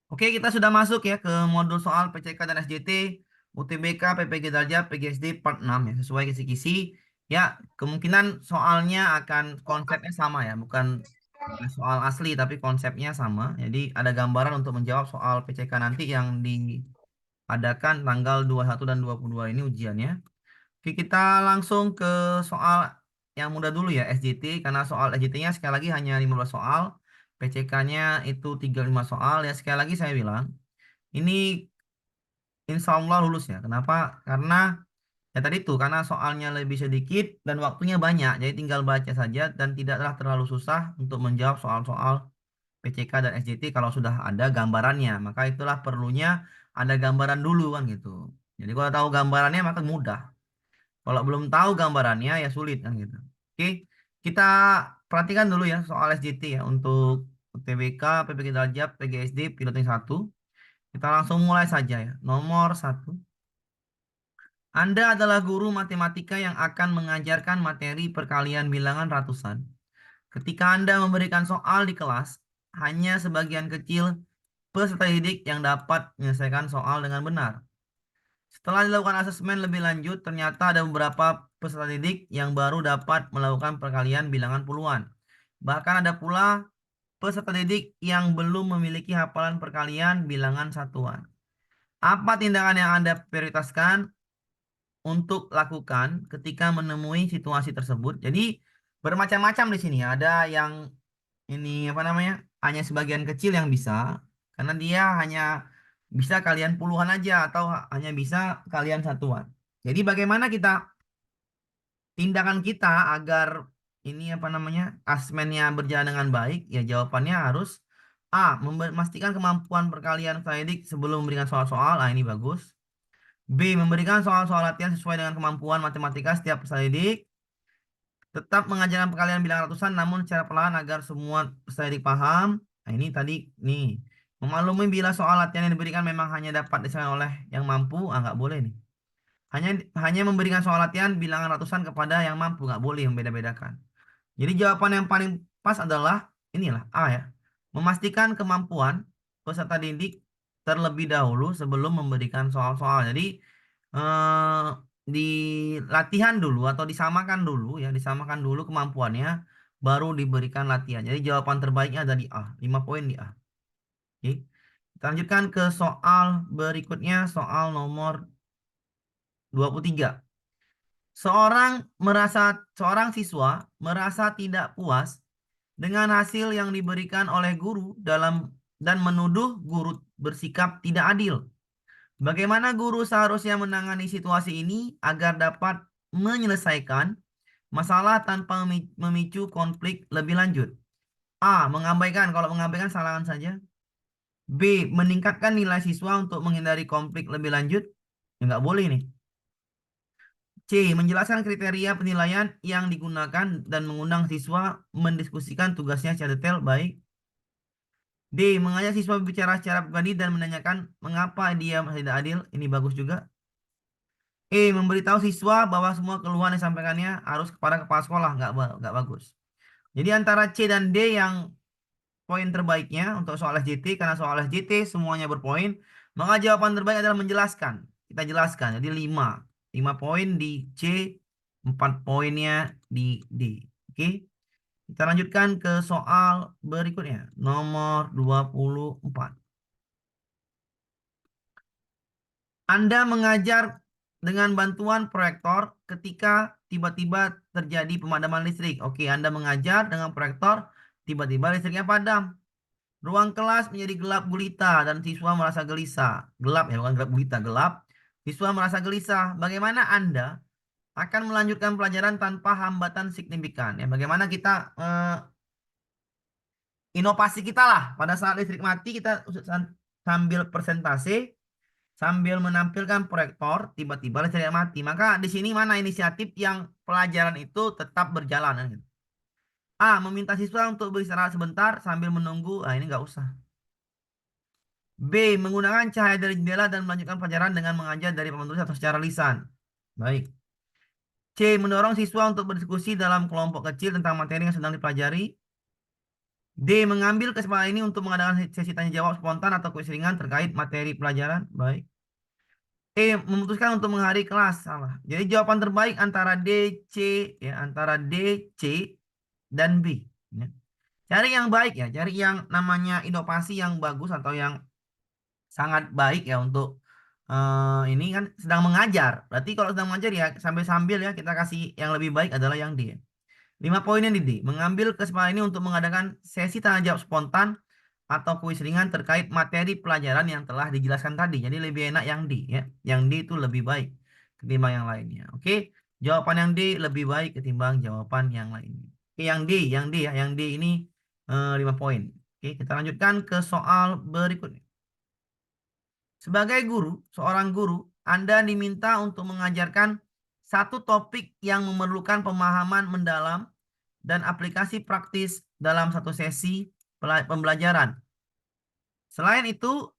Oke, kita sudah masuk ya ke modul soal PCK dan SJT, UTBK, PPG Darjah, PGSD part 6 ya, sesuai kisi-kisi. Ya, kemungkinan soalnya akan konsepnya sama ya, bukan soal asli tapi konsepnya sama. Jadi ada gambaran untuk menjawab soal PCK nanti yang diadakan tanggal 21 dan 22 ini ujiannya. Oke, kita langsung ke soal yang mudah dulu ya, SJT. Karena soal SJT-nya sekali lagi hanya 15 soal. PCK-nya itu 35 soal. Ya, sekali lagi saya bilang, ini insya Allah lulus ya. Kenapa? Karena ya tadi tuh, karena soalnya lebih sedikit dan waktunya banyak. Jadi tinggal baca saja dan tidaklah terlalu susah untuk menjawab soal-soal PCK dan SJT kalau sudah ada gambarannya. Maka itulah perlunya ada gambaran dulu kan gitu. Jadi kalau tahu gambarannya maka mudah. Kalau belum tahu gambarannya ya sulit kan gitu. Oke, kita perhatikan dulu ya soal SJT ya untuk UTBK, PPG Darjah, PGSD, piloting satu. Kita langsung mulai saja ya. Nomor satu. Anda adalah guru matematika yang akan mengajarkan materi perkalian bilangan ratusan. Ketika Anda memberikan soal di kelas, hanya sebagian kecil peserta didik yang dapat menyelesaikan soal dengan benar. Setelah dilakukan asesmen lebih lanjut, ternyata ada beberapa peserta didik yang baru dapat melakukan perkalian bilangan puluhan. Bahkan ada pula peserta didik yang belum memiliki hafalan perkalian bilangan satuan. Apa tindakan yang Anda prioritaskan untuk lakukan ketika menemui situasi tersebut? Jadi bermacam-macam di sini. Ada yang ini apa namanya? Hanya sebagian kecil yang bisa, karena dia hanya bisa kalian puluhan aja atau hanya bisa kalian satuan. Jadi bagaimana tindakan kita agar ini apa namanya asesmennya berjalan dengan baik? Ya jawabannya harus A. Memastikan kemampuan perkalian Friedrich sebelum memberikan soal-soal. Ah, ini bagus. B. Memberikan soal-soal latihan sesuai dengan kemampuan matematika setiap peserta didik. Tetap mengajarkan perkalian bilangan ratusan namun secara perlahan agar semua peserta didik paham. Nah, ini tadi nih. Memaklumi bila soal latihan yang diberikan memang hanya dapat diselesaikan oleh yang mampu, nggak boleh nih. Hanya hanya memberikan soal latihan bilangan ratusan kepada yang mampu, nggak boleh membeda-bedakan. Jadi jawaban yang paling pas adalah inilah A ya. Memastikan kemampuan peserta didik terlebih dahulu sebelum memberikan soal-soal. Jadi eh, di latihan dulu atau disamakan dulu ya, disamakan dulu kemampuannya baru diberikan latihan. Jadi jawaban terbaiknya ada di A, 5 poin di A. Oke. Kita lanjutkan ke soal berikutnya, soal nomor 23. Seorang siswa merasa tidak puas dengan hasil yang diberikan oleh guru dan menuduh guru bersikap tidak adil. Bagaimana guru seharusnya menangani situasi ini agar dapat menyelesaikan masalah tanpa memicu konflik lebih lanjut? A. Mengabaikan. Kalau mengabaikan salahkan saja. B. Meningkatkan nilai siswa untuk menghindari konflik lebih lanjut. Ya, nggak boleh nih. C. Menjelaskan kriteria penilaian yang digunakan dan mengundang siswa mendiskusikan tugasnya secara detail. Baik. D. Mengajak siswa berbicara secara pribadi dan menanyakan mengapa dia merasa tidak adil. Ini bagus juga. E. Memberitahu siswa bahwa semua keluhan yang disampaikannya harus kepada kepala sekolah. Nggak bagus. Jadi antara C dan D yang poin terbaiknya untuk soal SJT. Karena soal SJT semuanya berpoin. Maka jawaban terbaik adalah menjelaskan. Kita jelaskan. Jadi 5. 5 poin di C. 4 poinnya di D. Oke. Kita lanjutkan ke soal berikutnya. Nomor 24. Anda mengajar dengan bantuan proyektor ketika tiba-tiba terjadi pemadaman listrik. Oke, Anda mengajar dengan proyektor, tiba-tiba listriknya padam. Ruang kelas menjadi gelap gulita dan siswa merasa gelisah. Gelap ya, bukan gelap gulita, gelap. Siswa merasa gelisah. Bagaimana Anda akan melanjutkan pelajaran tanpa hambatan signifikan? Ya, bagaimana kita inovasi kita lah pada saat listrik mati kita sambil presentasi sambil menampilkan proyektor tiba-tiba listrik mati, maka di sini mana inisiatif yang pelajaran itu tetap berjalan gitu. A. Meminta siswa untuk beristirahat sebentar sambil menunggu. Ini nggak usah. B. Menggunakan cahaya dari jendela dan melanjutkan pelajaran dengan mengajar dari papan tulis atau secara lisan. Baik. C. Mendorong siswa untuk berdiskusi dalam kelompok kecil tentang materi yang sedang dipelajari. D. Mengambil kesempatan ini untuk mengadakan sesi tanya jawab spontan atau kuis ringan terkait materi pelajaran. Baik. E. Memutuskan untuk menghadiri kelas. Salah. Jadi jawaban terbaik antara D, C, ya, antara D, C, dan B. Ya. Cari yang baik ya, cari yang namanya inovasi yang bagus atau yang sangat baik ya untuk ini kan sedang mengajar. Berarti kalau sedang mengajar ya sambil-sambil ya kita kasih yang lebih baik adalah yang D. 5 poin yang di D. Mengambil kesempatan ini untuk mengadakan sesi tanya jawab spontan atau kuis ringan terkait materi pelajaran yang telah dijelaskan tadi. Jadi lebih enak yang D ya. Yang D itu lebih baik ketimbang yang lainnya. Oke. Jawaban yang D lebih baik ketimbang jawaban yang lainnya. Oke, yang D ya. Yang D ini 5 poin. Oke, kita lanjutkan ke soal berikutnya. Sebagai guru, seorang guru, Anda diminta untuk mengajarkan satu topik yang memerlukan pemahaman mendalam dan aplikasi praktis dalam satu sesi pembelajaran. Selain itu,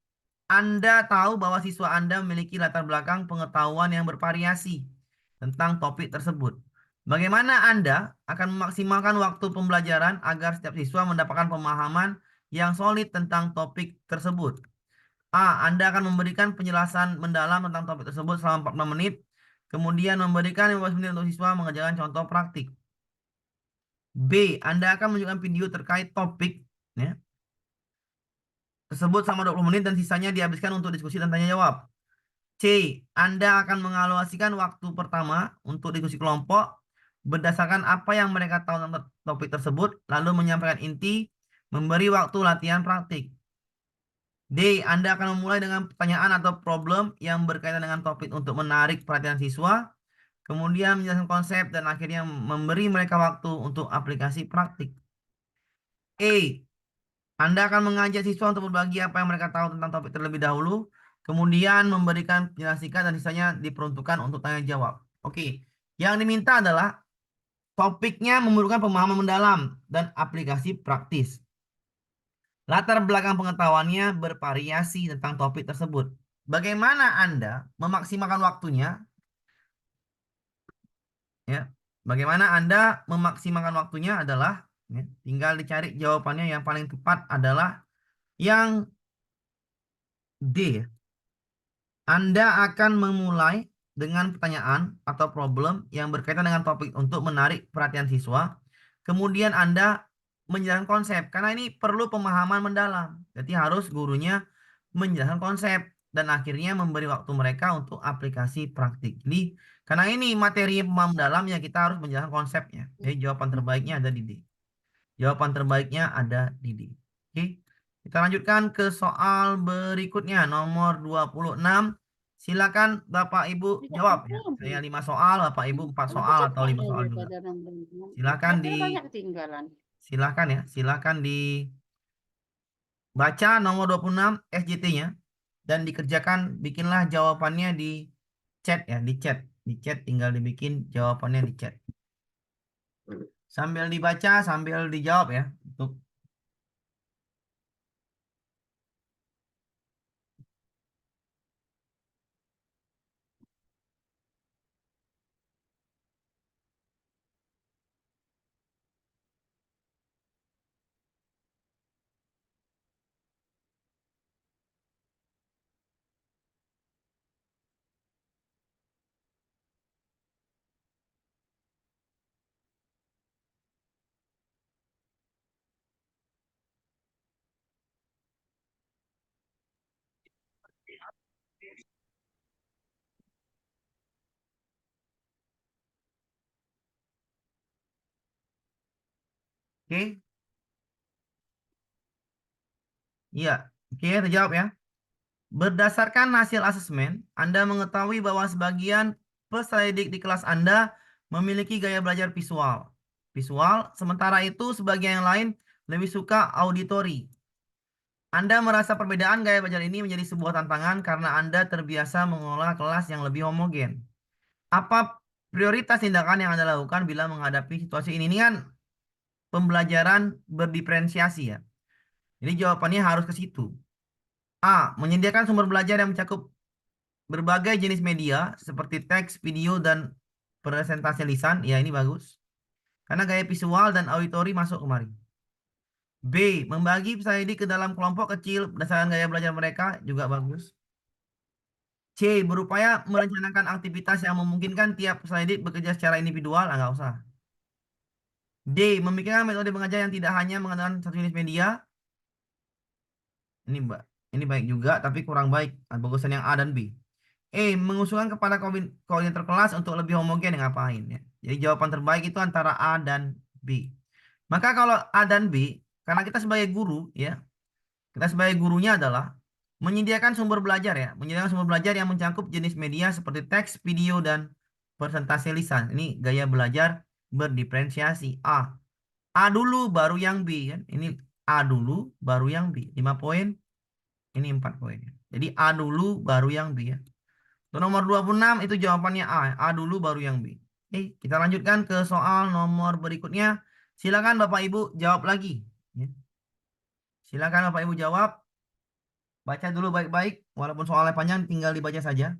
Anda tahu bahwa siswa Anda memiliki latar belakang pengetahuan yang bervariasi tentang topik tersebut. Bagaimana Anda akan memaksimalkan waktu pembelajaran agar setiap siswa mendapatkan pemahaman yang solid tentang topik tersebut? A. Anda akan memberikan penjelasan mendalam tentang topik tersebut selama 45 menit. Kemudian memberikan 15 menit untuk siswa mengerjakan contoh praktik. B. Anda akan menunjukkan video terkait topik ya, tersebut selama 20 menit dan sisanya dihabiskan untuk diskusi dan tanya jawab. C. Anda akan mengalokasikan waktu pertama untuk diskusi kelompok berdasarkan apa yang mereka tahu tentang topik tersebut, lalu menyampaikan inti, memberi waktu latihan praktik. D. Anda akan memulai dengan pertanyaan atau problem yang berkaitan dengan topik untuk menarik perhatian siswa, kemudian menjelaskan konsep dan akhirnya memberi mereka waktu untuk aplikasi praktik. E. Anda akan mengajak siswa untuk berbagi apa yang mereka tahu tentang topik terlebih dahulu, kemudian memberikan penjelasan dan sisanya diperuntukkan untuk tanya jawab. Oke, yang diminta adalah topiknya memerlukan pemahaman mendalam dan aplikasi praktis. Latar belakang pengetahuannya bervariasi tentang topik tersebut. Bagaimana Anda memaksimalkan waktunya? Ya, bagaimana Anda memaksimalkan waktunya adalah ya, tinggal dicari jawabannya yang paling tepat adalah yang D. Anda akan memulai dengan pertanyaan atau problem yang berkaitan dengan topik untuk menarik perhatian siswa. Kemudian Anda menjelaskan konsep, karena ini perlu pemahaman mendalam. Jadi harus gurunya menjelaskan konsep dan akhirnya memberi waktu mereka untuk aplikasi praktik. Jadi karena ini materi pemahaman mendalam ya kita harus menjelaskan konsepnya. Jadi jawaban terbaiknya ada di D. Jawaban terbaiknya ada di D. Oke. Kita lanjutkan ke soal berikutnya, nomor 26. Silakan Bapak Ibu Tidak jawab ya. apa-apa. Saya 5 soal, Bapak Ibu 4 Lebih soal atau cepat 5 ya soal juga. daripada nambah. Silakan Katanya banyak ketinggalan. silakan ya. Silakan dibaca nomor 26 SJT-nya dan dikerjakan, bikinlah jawabannya di chat ya, di chat. Di chat tinggal dibikin jawabannya di chat. Sambil dibaca, sambil dijawab ya. Untuk oke. Iya, oke, terjawab ya. Berdasarkan hasil asesmen, Anda mengetahui bahwa sebagian peserta didik di kelas Anda memiliki gaya belajar visual. Visual, sementara itu sebagian yang lain lebih suka auditori. Anda merasa perbedaan gaya belajar ini menjadi sebuah tantangan karena Anda terbiasa mengolah kelas yang lebih homogen. Apa prioritas tindakan yang Anda lakukan bila menghadapi situasi ini? Ini kan pembelajaran berdiferensiasi ya. Jadi jawabannya harus ke situ. A. Menyediakan sumber belajar yang mencakup berbagai jenis media seperti teks, video, dan presentasi lisan. Ya, ini bagus. Karena gaya visual dan auditori masuk kemari. B. Membagi peserta didik ke dalam kelompok kecil berdasarkan gaya belajar mereka juga bagus. C. Berupaya merencanakan aktivitas yang memungkinkan tiap peserta didik bekerja secara individual. Ah, nggak usah. D. Memikirkan metode mengajar yang tidak hanya mengandalkan satu jenis media. Ini mbak, ini baik juga, tapi kurang baik. Ah, bagusan yang A dan B. Mengusulkan kepada koordinator kelas untuk lebih homogen. Ngapain ya? Jadi jawaban terbaik itu antara A dan B. Maka kalau A dan B, karena kita sebagai guru ya, kita sebagai gurunya adalah menyediakan sumber belajar ya, menyediakan sumber belajar yang mencakup jenis media seperti teks, video, dan presentasi lisan. Ini gaya belajar berdiferensiasi. A dulu baru yang B kan. Ini A dulu baru yang B. 5 poin, ini 4 poin. Jadi A dulu baru yang B ya. Untuk nomor 26 itu jawabannya A. A dulu baru yang B. Kita lanjutkan ke soal nomor berikutnya. Silakan Bapak Ibu jawab lagi. Ya. Silakan Bapak Ibu jawab. Baca dulu baik-baik. Walaupun soalnya panjang, tinggal dibaca saja.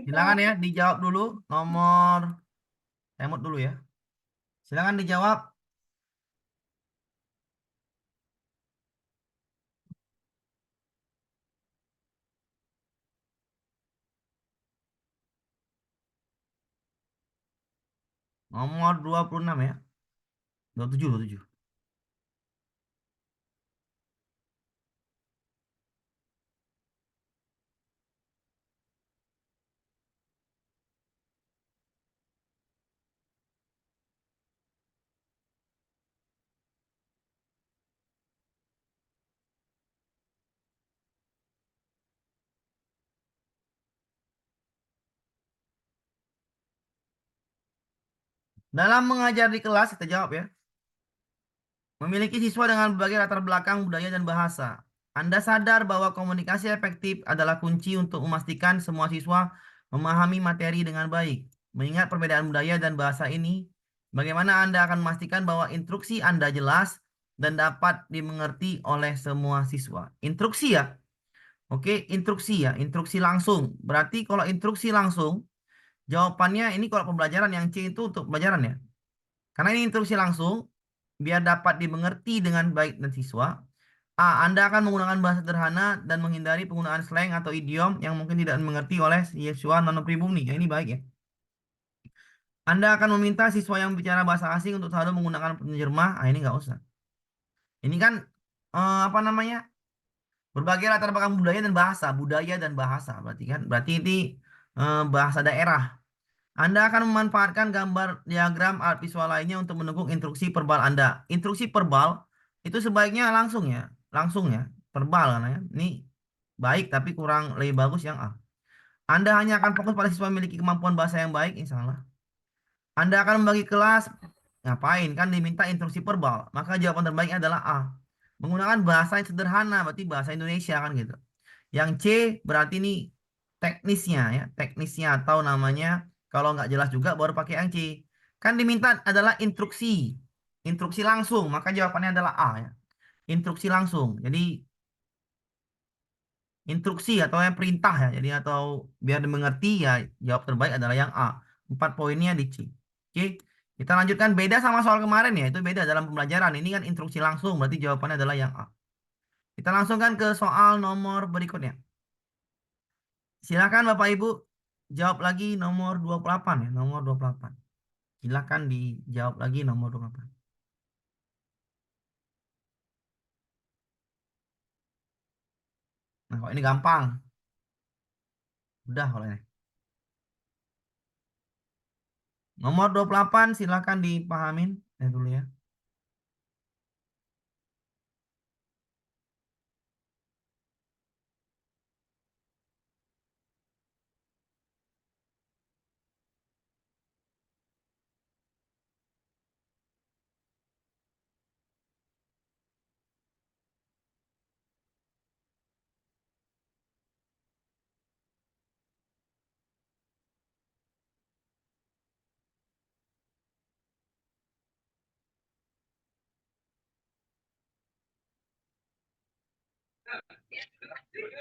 Silakan ya dijawab dulu. Nomor, saya mute dulu ya. Silakan dijawab. Nomor 26 ya. 27, 27. Dalam mengajar di kelas, kita jawab ya. Memiliki siswa dengan berbagai latar belakang budaya dan bahasa. Anda sadar bahwa komunikasi efektif adalah kunci untuk memastikan semua siswa memahami materi dengan baik. Mengingat perbedaan budaya dan bahasa ini, bagaimana Anda akan memastikan bahwa instruksi Anda jelas dan dapat dimengerti oleh semua siswa? Instruksi ya. Oke, instruksi ya, instruksi langsung. Berarti kalau instruksi langsung, jawabannya ini kalau pembelajaran yang C itu untuk pembelajaran ya. Karena ini instruksi langsung, biar dapat dimengerti dengan baik dan siswa. Anda akan menggunakan bahasa sederhana dan menghindari penggunaan slang atau idiom yang mungkin tidak dimengerti oleh siswa non-pribumi. Ya, ini baik ya. Anda akan meminta siswa yang bicara bahasa asing untuk selalu menggunakan penerjemah. Ini nggak usah. Ini kan apa namanya? Berbagai latar belakang budaya dan bahasa. Berarti kan, berarti ini bahasa daerah. Anda akan memanfaatkan gambar diagram art visual lainnya untuk mendukung instruksi verbal Anda. Instruksi verbal itu sebaiknya langsung ya, langsung ya, verbal kan ya. Ini baik tapi kurang lebih bagus yang A. Anda hanya akan fokus pada siswa memiliki kemampuan bahasa yang baik, insya Allah. Anda akan membagi kelas, ngapain? Kan diminta instruksi verbal. Maka jawaban terbaiknya adalah A. Menggunakan bahasa yang sederhana, berarti bahasa Indonesia kan gitu. Yang C berarti ini teknisnya ya, teknisnya atau namanya kalau nggak jelas juga baru pakai yang C. Kan diminta adalah instruksi, instruksi langsung, maka jawabannya adalah A ya. Instruksi langsung. Jadi instruksi atau yang perintah ya. Jadi atau biar dimengerti ya jawab terbaik adalah yang A. 4 poinnya di C. Oke. Kita lanjutkan beda sama soal kemarin ya. Itu beda dalam pembelajaran. Ini kan instruksi langsung berarti jawabannya adalah yang A. Kita langsungkan ke soal nomor berikutnya. Silakan Bapak Ibu jawab lagi nomor 28 ya, nomor 28. Silakan dijawab lagi nomor 28. Nah, kalau ini gampang. Udah kalau ini. Nomor 28 silakan dipahamin ya dulu ya.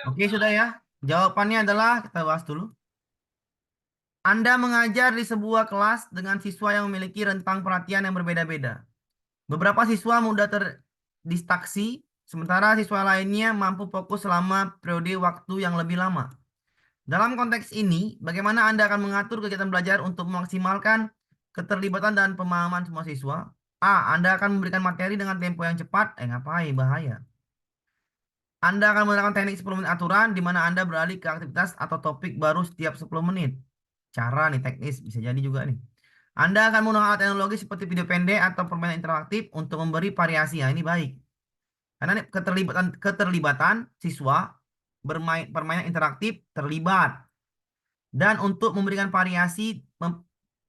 Oke, sudah ya. Jawabannya adalah kita bahas dulu. Anda mengajar di sebuah kelas dengan siswa yang memiliki rentang perhatian yang berbeda-beda. Beberapa siswa mudah terdistraksi, sementara siswa lainnya mampu fokus selama periode waktu yang lebih lama. Dalam konteks ini, bagaimana Anda akan mengatur kegiatan belajar untuk memaksimalkan keterlibatan dan pemahaman semua siswa? A. Anda akan memberikan materi dengan tempo yang cepat. Ngapain? Bahaya. Anda akan menggunakan teknik 10 menit aturan, di mana Anda beralih ke aktivitas atau topik baru setiap 10 menit. Cara nih teknis, bisa jadi juga nih. Anda akan menggunakan alat teknologi seperti video pendek atau permainan interaktif untuk memberi variasi. Ini baik. Karena nih keterlibatan siswa bermain permainan interaktif terlibat. Dan untuk memberikan variasi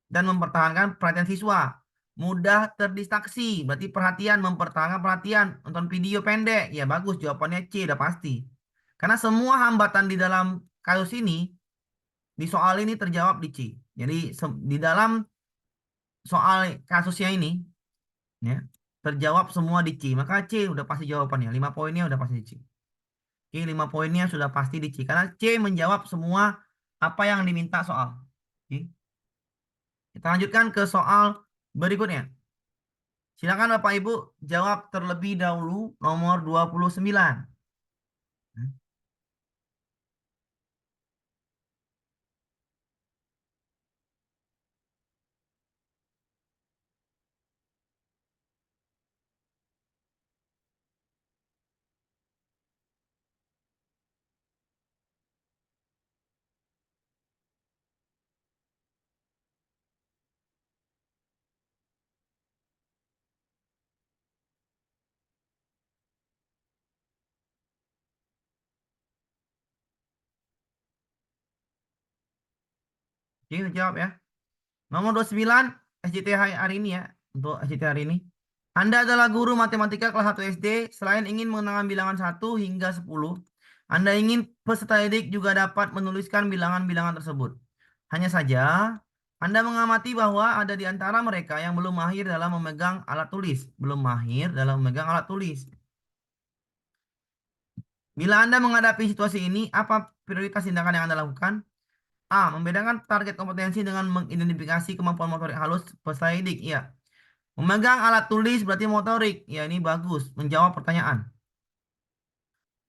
dan mempertahankan perhatian siswa. Mudah terdistraksi, berarti perhatian, mempertahankan perhatian. Nonton video pendek, ya bagus, jawabannya C, udah pasti. Karena semua hambatan di dalam kasus ini, di soal ini terjawab di C. Jadi di dalam soal kasusnya ini, ya, terjawab semua di C. Maka C udah pasti jawabannya. 5 poinnya udah pasti di C. Oke, 5 poinnya sudah pasti di C. Karena C menjawab semua apa yang diminta soal. Oke. Kita lanjutkan ke soal berikutnya. Silakan Bapak Ibu jawab terlebih dahulu nomor 29. Oke, jawab ya. Nomor 29 SJT hari ini ya. Untuk SJT hari ini. Anda adalah guru matematika kelas 1 SD. Selain ingin mengenalkan bilangan 1 hingga 10, Anda ingin peserta didik juga dapat menuliskan bilangan-bilangan tersebut. Hanya saja, Anda mengamati bahwa ada di antara mereka yang belum mahir dalam memegang alat tulis. Belum mahir dalam memegang alat tulis. Bila Anda menghadapi situasi ini, apa prioritas tindakan yang Anda lakukan? A. Membedakan target kompetensi dengan mengidentifikasi kemampuan motorik halus peserta didik. Iya. Memegang alat tulis berarti motorik. Ya, ini bagus. Menjawab pertanyaan.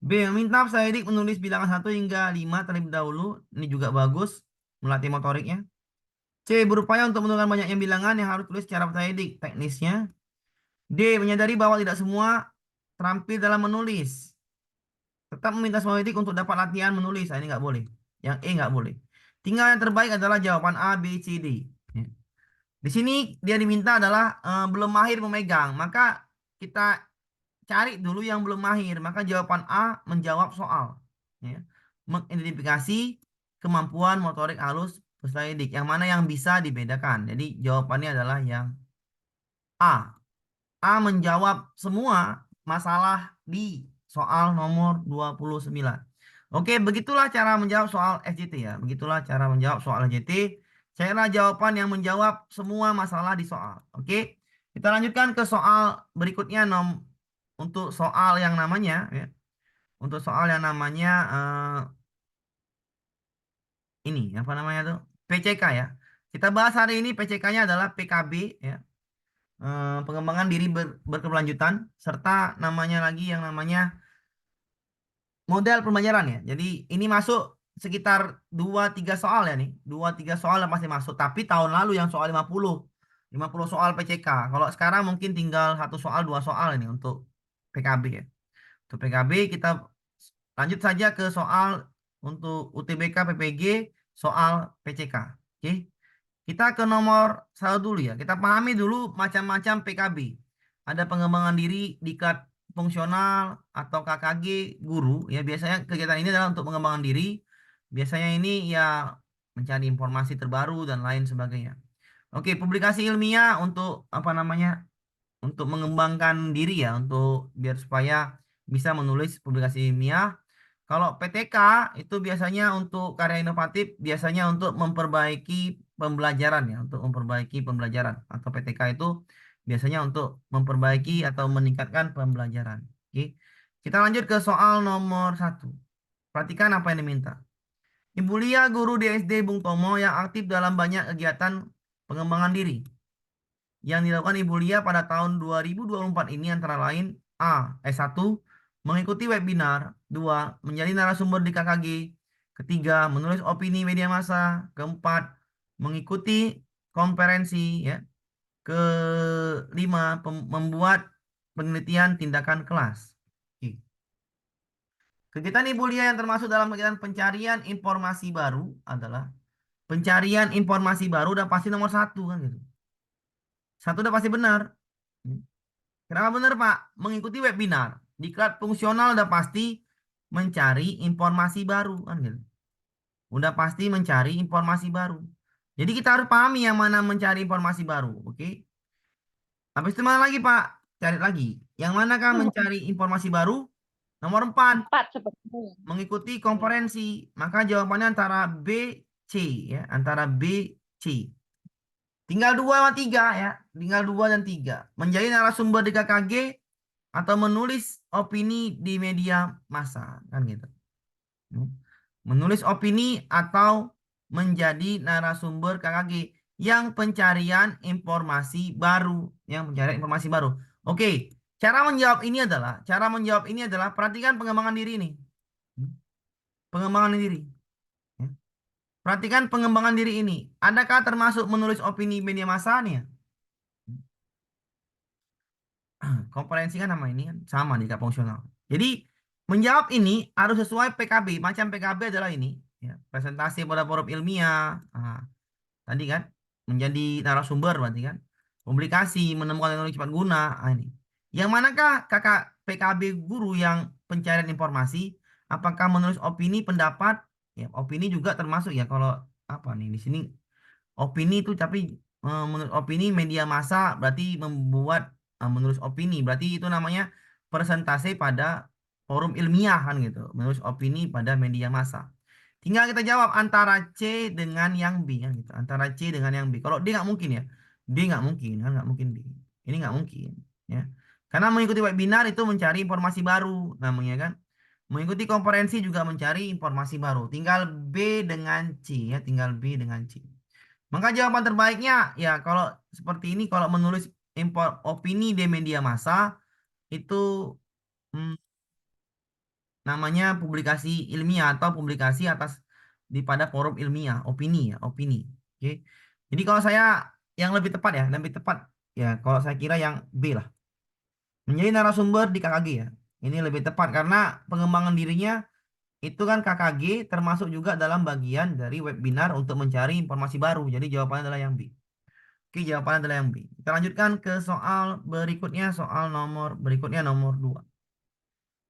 B. Meminta peserta didik menulis bilangan 1 hingga 5 terlebih dahulu. Ini juga bagus. Melatih motoriknya. C. Berupaya untuk menentukan banyaknya bilangan yang harus tulis secara peserta didik. Teknisnya. D. Menyadari bahwa tidak semua terampil dalam menulis. Tetap meminta semua didik untuk dapat latihan menulis. Ini nggak boleh. Yang E nggak boleh. Tinggal yang terbaik adalah jawaban A, B, C, D. Ya. Di sini dia diminta adalah belum mahir memegang. Maka kita cari dulu yang belum mahir. Maka jawaban A menjawab soal. Ya. Mengidentifikasi kemampuan motorik halus peserta didik. Yang mana yang bisa dibedakan. Jadi jawabannya adalah yang A. A menjawab semua masalah di soal nomor 29. Oke, begitulah cara menjawab soal SJT ya. Begitulah cara menjawab soal SJT. Carilah jawaban yang menjawab semua masalah di soal. Oke, kita lanjutkan ke soal berikutnya untuk soal yang namanya ya. Untuk soal yang namanya ini apa namanya tuh? PCK ya. Kita bahas hari ini PCK-nya adalah PKB ya. Pengembangan diri berkelanjutan serta namanya lagi yang namanya model pembelajaran ya. Jadi ini masuk sekitar 2-3 soal ya nih. 2-3 soal yang pasti masuk. Tapi tahun lalu yang soal 50 soal PCK. Kalau sekarang mungkin tinggal 1 soal, 2 soal ini untuk PKB ya. Untuk PKB kita lanjut saja ke soal untuk UTBK PPG soal PCK. Oke. Kita ke nomor 1 dulu ya. Kita pahami dulu macam-macam PKB. Ada pengembangan diri, diklat fungsional atau KKG guru ya. Biasanya kegiatan ini adalah untuk pengembangan diri. Biasanya ini ya mencari informasi terbaru dan lain sebagainya. Oke, publikasi ilmiah untuk apa namanya? Untuk mengembangkan diri ya, untuk biar supaya bisa menulis publikasi ilmiah. Kalau PTK itu biasanya untuk karya inovatif, biasanya untuk memperbaiki pembelajaran ya, untuk memperbaiki pembelajaran. Atau PTK itu biasanya untuk memperbaiki atau meningkatkan pembelajaran. Oke. Kita lanjut ke soal nomor 1. Perhatikan apa yang diminta. Ibu Lia, guru di SD Bung Tomo yang aktif dalam banyak kegiatan pengembangan diri yang dilakukan Ibu Lia pada tahun 2024 ini antara lain A. S1. Mengikuti webinar. 2. Menjadi narasumber di KKG. Ketiga, menulis opini media massa. Keempat, mengikuti konferensi. Ya. Kelima, membuat penelitian tindakan kelas. Oke. Kegiatan Ibu Lia yang termasuk dalam kegiatan pencarian informasi baru adalah pencarian informasi baru udah pasti nomor 1 kan gitu. 1 udah pasti benar. Kenapa benar Pak? Mengikuti webinar. Diklat fungsional udah pasti mencari informasi baru kan gitu. Udah pasti mencari informasi baru. Jadi kita harus pahami yang mana mencari informasi baru, oke? Habis itu mana lagi Pak? Cari lagi. Yang manakah mencari informasi baru? Nomor 4, 4 sepertinya. mengikuti konferensi. Maka jawabannya antara B, C ya, antara B, C. Tinggal 2 sama 3 ya. Tinggal 2 dan 3. Menjadi narasumber di KKG atau menulis opini di media massa kan gitu. Menulis opini atau menjadi narasumber KKG yang pencarian informasi baru, Oke, cara menjawab ini adalah perhatikan pengembangan diri ini. Pengembangan diri. Ya. Perhatikan pengembangan diri ini. Adakah termasuk menulis opini media massa nih ya? Kompetensi kan nama ini kan sama di fungsional. Jadi menjawab ini harus sesuai PKB. Macam PKB adalah ini, ya, presentasi pada forum ilmiah. Tadi kan menjadi narasumber berarti kan. Publikasi menemukan teknologi cepat guna. Ini. Yang manakah kakak PKB guru yang pencarian informasi? Apakah menulis opini, pendapat? Ya, opini juga termasuk ya kalau apa nih di sini opini itu tapi menurut opini media massa berarti membuat menulis opini berarti itu namanya presentasi pada forum ilmiah kan gitu, menulis opini pada media massa. Tinggal kita jawab antara C dengan yang B kan gitu, antara C dengan yang B. Kalau D nggak mungkin ya, D nggak mungkin kan, nggak mungkin D, ini nggak mungkin ya, karena mengikuti webinar itu mencari informasi baru namanya kan, mengikuti konferensi juga mencari informasi baru. Tinggal B dengan C ya, tinggal B dengan C. Maka jawaban terbaiknya ya kalau seperti ini, kalau menulis opini di media massa itu hmm, namanya publikasi ilmiah atau publikasi atas di pada forum ilmiah, opini ya, opini. Oke. Jadi kalau saya yang lebih tepat ya, lebih tepat ya kalau saya kira yang B lah. Menjadi narasumber di KKG ya. Ini lebih tepat karena pengembangan dirinya itu kan KKG termasuk juga dalam bagian dari webinar untuk mencari informasi baru. Jadi jawabannya adalah yang B. Oke, jawabannya adalah yang B. Kita lanjutkan ke soal berikutnya, nomor 2.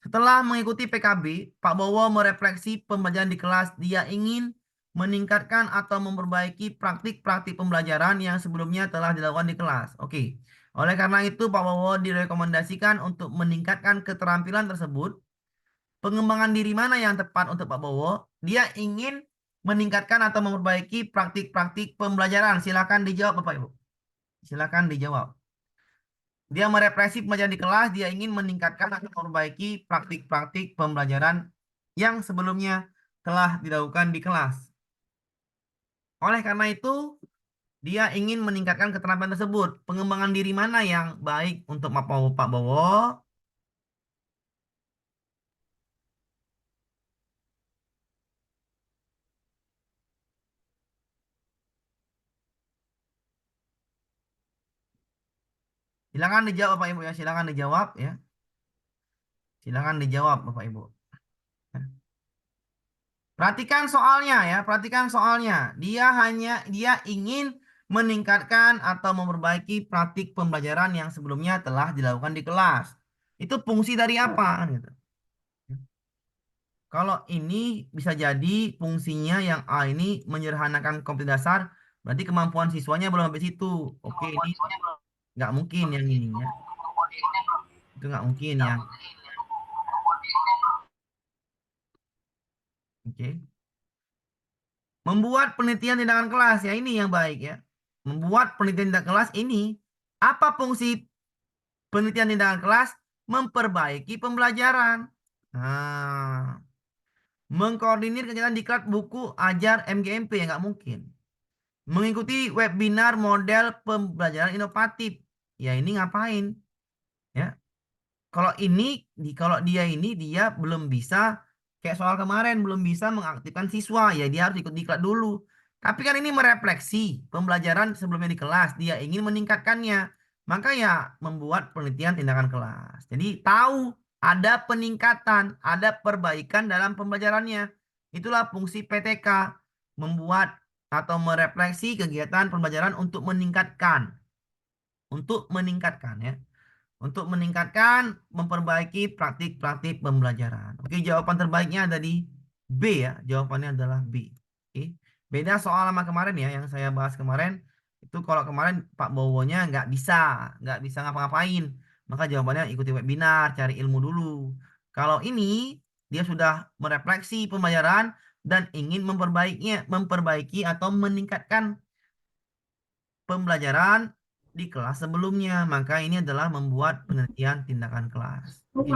Setelah mengikuti PKB, Pak Bowo merefleksi pembelajaran di kelas. Dia ingin meningkatkan atau memperbaiki praktik-praktik pembelajaran yang sebelumnya telah dilakukan di kelas. Oke. Oleh karena itu, Pak Bowo direkomendasikan untuk meningkatkan keterampilan tersebut. Pengembangan diri mana yang tepat untuk Pak Bowo? Dia ingin meningkatkan atau memperbaiki praktik-praktik pembelajaran. Silakan dijawab, Bapak Ibu. Silakan dijawab. Dia merepresi pembelajaran di kelas, dia ingin meningkatkan atau memperbaiki praktik-praktik pembelajaran yang sebelumnya telah dilakukan di kelas. Oleh karena itu, dia ingin meningkatkan keterampilan tersebut. Pengembangan diri mana yang baik untuk Pak Bowo? Silakan dijawab Bapak Ibu ya, silakan dijawab ya. Silakan dijawab Bapak Ibu. Perhatikan soalnya ya, perhatikan soalnya. Dia ingin meningkatkan atau memperbaiki praktik pembelajaran yang sebelumnya telah dilakukan di kelas. Itu fungsi dari apa kan gitu. Kalau ini bisa jadi fungsinya yang A ini menyederhanakan kompetensi dasar, berarti kemampuan siswanya belum sampai situ. Oke, ini nggak mungkin yang ini ya. Itu nggak mungkin ya. Oke. Membuat penelitian tindakan kelas ya, ini yang baik ya. Membuat penelitian tindakan kelas ini apa fungsi penelitian tindakan kelas? Memperbaiki pembelajaran. Nah, mengkoordinir kegiatan diklat buku ajar MGMP ya nggak mungkin. Mengikuti webinar model pembelajaran inovatif. Ya ini ngapain? Ya, kalau dia ini dia belum bisa kayak soal kemarin belum bisa mengaktifkan siswa, ya dia harus ikut diklat dulu. Tapi kan ini merefleksi pembelajaran sebelumnya di kelas, dia ingin meningkatkannya. Maka ya membuat penelitian tindakan kelas. Jadi tahu ada peningkatan, ada perbaikan dalam pembelajarannya. Itulah fungsi PTK, membuat atau merefleksi kegiatan pembelajaran untuk meningkatkan ya, untuk meningkatkan, memperbaiki praktik-praktik pembelajaran. Oke, jawaban terbaiknya ada di B ya. Jawabannya adalah B. Oke. Beda soal sama kemarin ya, yang saya bahas kemarin. Itu kalau kemarin Pak Bowonya nggak bisa ngapa-ngapain. Maka jawabannya ikuti webinar, cari ilmu dulu. Kalau ini, dia sudah merefleksi pembelajaran dan ingin memperbaiki atau meningkatkan pembelajaran di kelas sebelumnya. Maka ini adalah membuat penelitian tindakan kelas. Oke,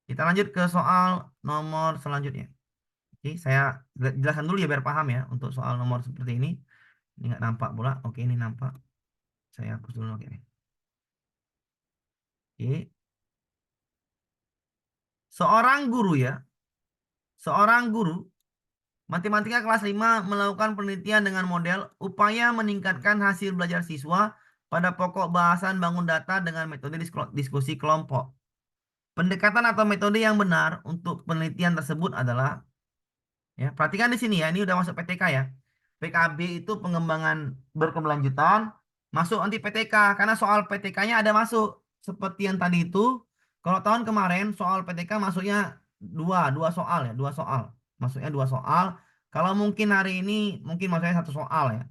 kita lanjut ke soal nomor selanjutnya. Oke, saya jelaskan dulu ya biar paham ya untuk soal nomor seperti ini. Ini nggak nampak pula. Oke, ini nampak. Saya hapus dulu. Oke. Oke. Seorang guru ya, seorang guru matematika kelas 5 melakukan penelitian dengan model upaya meningkatkan hasil belajar siswa pada pokok bahasan bangun data dengan metode diskusi kelompok. Pendekatan atau metode yang benar untuk penelitian tersebut adalah, ya, perhatikan di sini ya, ini udah masuk PTK ya. PKB itu pengembangan berkelanjutan, masuk nanti PTK karena soal PTK-nya ada masuk. Seperti yang tadi itu, kalau tahun kemarin soal PTK masuknya dua soal ya, dua soal. Masuknya dua soal. Kalau mungkin hari ini mungkin masuknya satu soal ya.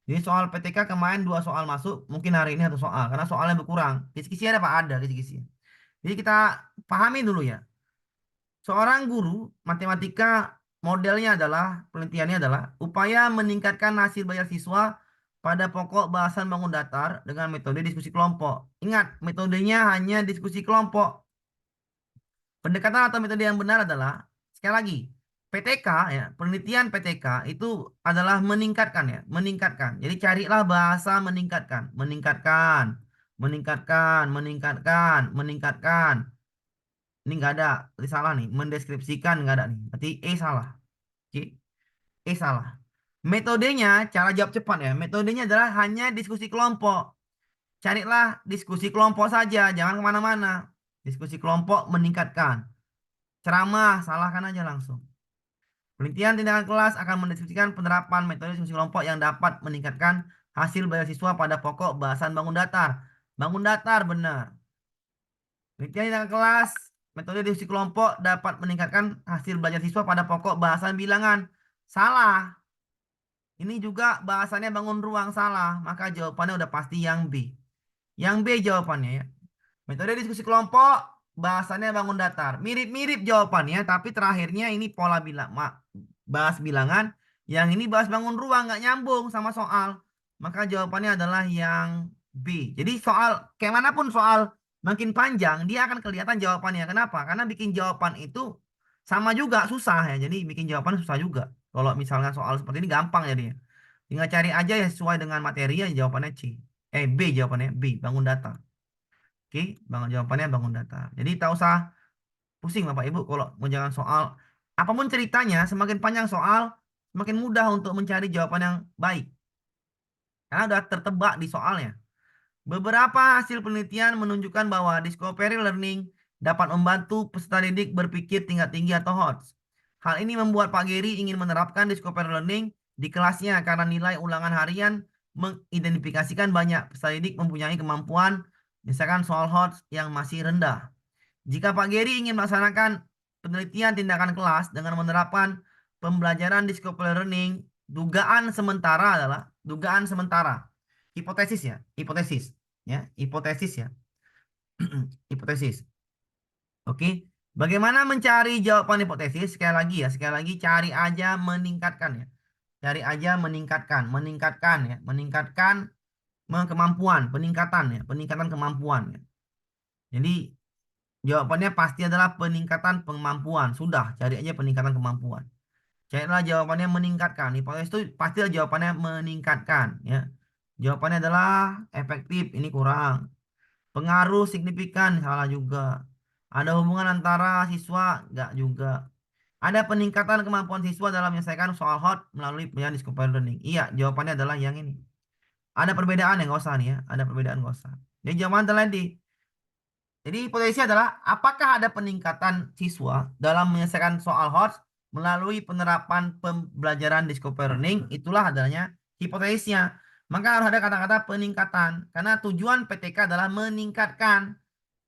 Jadi soal PTK kemarin dua soal masuk, mungkin hari ini satu soal karena soalnya berkurang. Kisi-kisi ada Pak, ada kisi-kisi. Jadi kita pahami dulu ya. Seorang guru matematika modelnya adalah, penelitiannya adalah upaya meningkatkan hasil belajar siswa pada pokok bahasan bangun datar dengan metode diskusi kelompok. Ingat, metodenya hanya diskusi kelompok. Pendekatan atau metode yang benar adalah, sekali lagi, PTK ya, penelitian PTK itu adalah meningkatkan ya, meningkatkan. Jadi carilah bahasa meningkatkan, meningkatkan, meningkatkan, meningkatkan, meningkatkan. Ini nggak ada, ini salah nih. Mendeskripsikan nggak ada nih. Berarti E salah. Oke, E salah. Metodenya, cara jawab cepat ya. Metodenya adalah hanya diskusi kelompok. Carilah diskusi kelompok saja, jangan kemana-mana. Diskusi kelompok meningkatkan. Ceramah, salahkan aja langsung. Penelitian tindakan kelas akan mendeskripsikan penerapan metode diskusi kelompok yang dapat meningkatkan hasil belajar siswa pada pokok bahasan bangun datar. Bangun datar benar. Penelitian tindakan kelas, metode diskusi kelompok dapat meningkatkan hasil belajar siswa pada pokok bahasan bilangan. Salah. Ini juga bahasannya bangun ruang, salah. Maka jawabannya udah pasti yang B. Yang B jawabannya ya. Metode diskusi kelompok, bahasannya bangun datar. Mirip-mirip jawabannya, tapi terakhirnya ini pola bilang, bahas bilangan. Yang ini bahas bangun ruang, nggak nyambung sama soal. Maka jawabannya adalah yang B. Jadi soal, kayak manapun soal makin panjang, dia akan kelihatan jawabannya. Kenapa? Karena bikin jawaban itu sama juga, susah ya. Jadi bikin jawaban susah juga. Kalau misalnya soal seperti ini gampang jadi. Tinggal cari aja ya sesuai dengan materi ya jawabannya C. B jawabannya B, bangun data. Oke, jawabannya bangun data. Jadi tak usah pusing Bapak Ibu kalau menjalankan soal. Apapun ceritanya, semakin panjang soal, semakin mudah untuk mencari jawaban yang baik. Karena udah tertebak di soalnya. Beberapa hasil penelitian menunjukkan bahwa discovery learning dapat membantu peserta didik berpikir tingkat tinggi atau HOTS. Hal ini membuat Pak Geri ingin menerapkan discovery learning di kelasnya karena nilai ulangan harian mengidentifikasikan banyak peserta didik mempunyai kemampuan misalkan soal HOTS yang masih rendah. Jika Pak Geri ingin melaksanakan penelitian tindakan kelas dengan menerapkan pembelajaran discovery learning, dugaan sementara, hipotesis ya, hipotesis ya, hipotesis. Oke, bagaimana mencari jawaban hipotesis? Sekali lagi cari aja meningkatkan ya, cari aja meningkatkan, meningkatkan ya, meningkatkan kemampuan, peningkatan ya, peningkatan kemampuan ya. Jadi Jawabannya pasti adalah peningkatan kemampuan. Sudah, cari aja peningkatan kemampuan. Carilah jawabannya meningkatkan. Hipotesis itu pasti jawabannya meningkatkan, ya. Jawabannya adalah efektif. Ini kurang. Pengaruh signifikan, salah juga. Ada hubungan antara siswa, enggak juga. Ada peningkatan kemampuan siswa dalam menyelesaikan soal hot melalui penilaian discovery learning. Iya, jawabannya adalah yang ini. Ada perbedaan yang nggak usah nih ya. Ada perbedaan nggak usah. Jadi jawaban adalah di. Jadi hipotesisnya adalah apakah ada peningkatan siswa dalam menyelesaikan soal hot melalui penerapan pembelajaran discovery learning? Itulah adanya hipotesisnya. Maka harus ada kata-kata peningkatan karena tujuan PTK adalah meningkatkan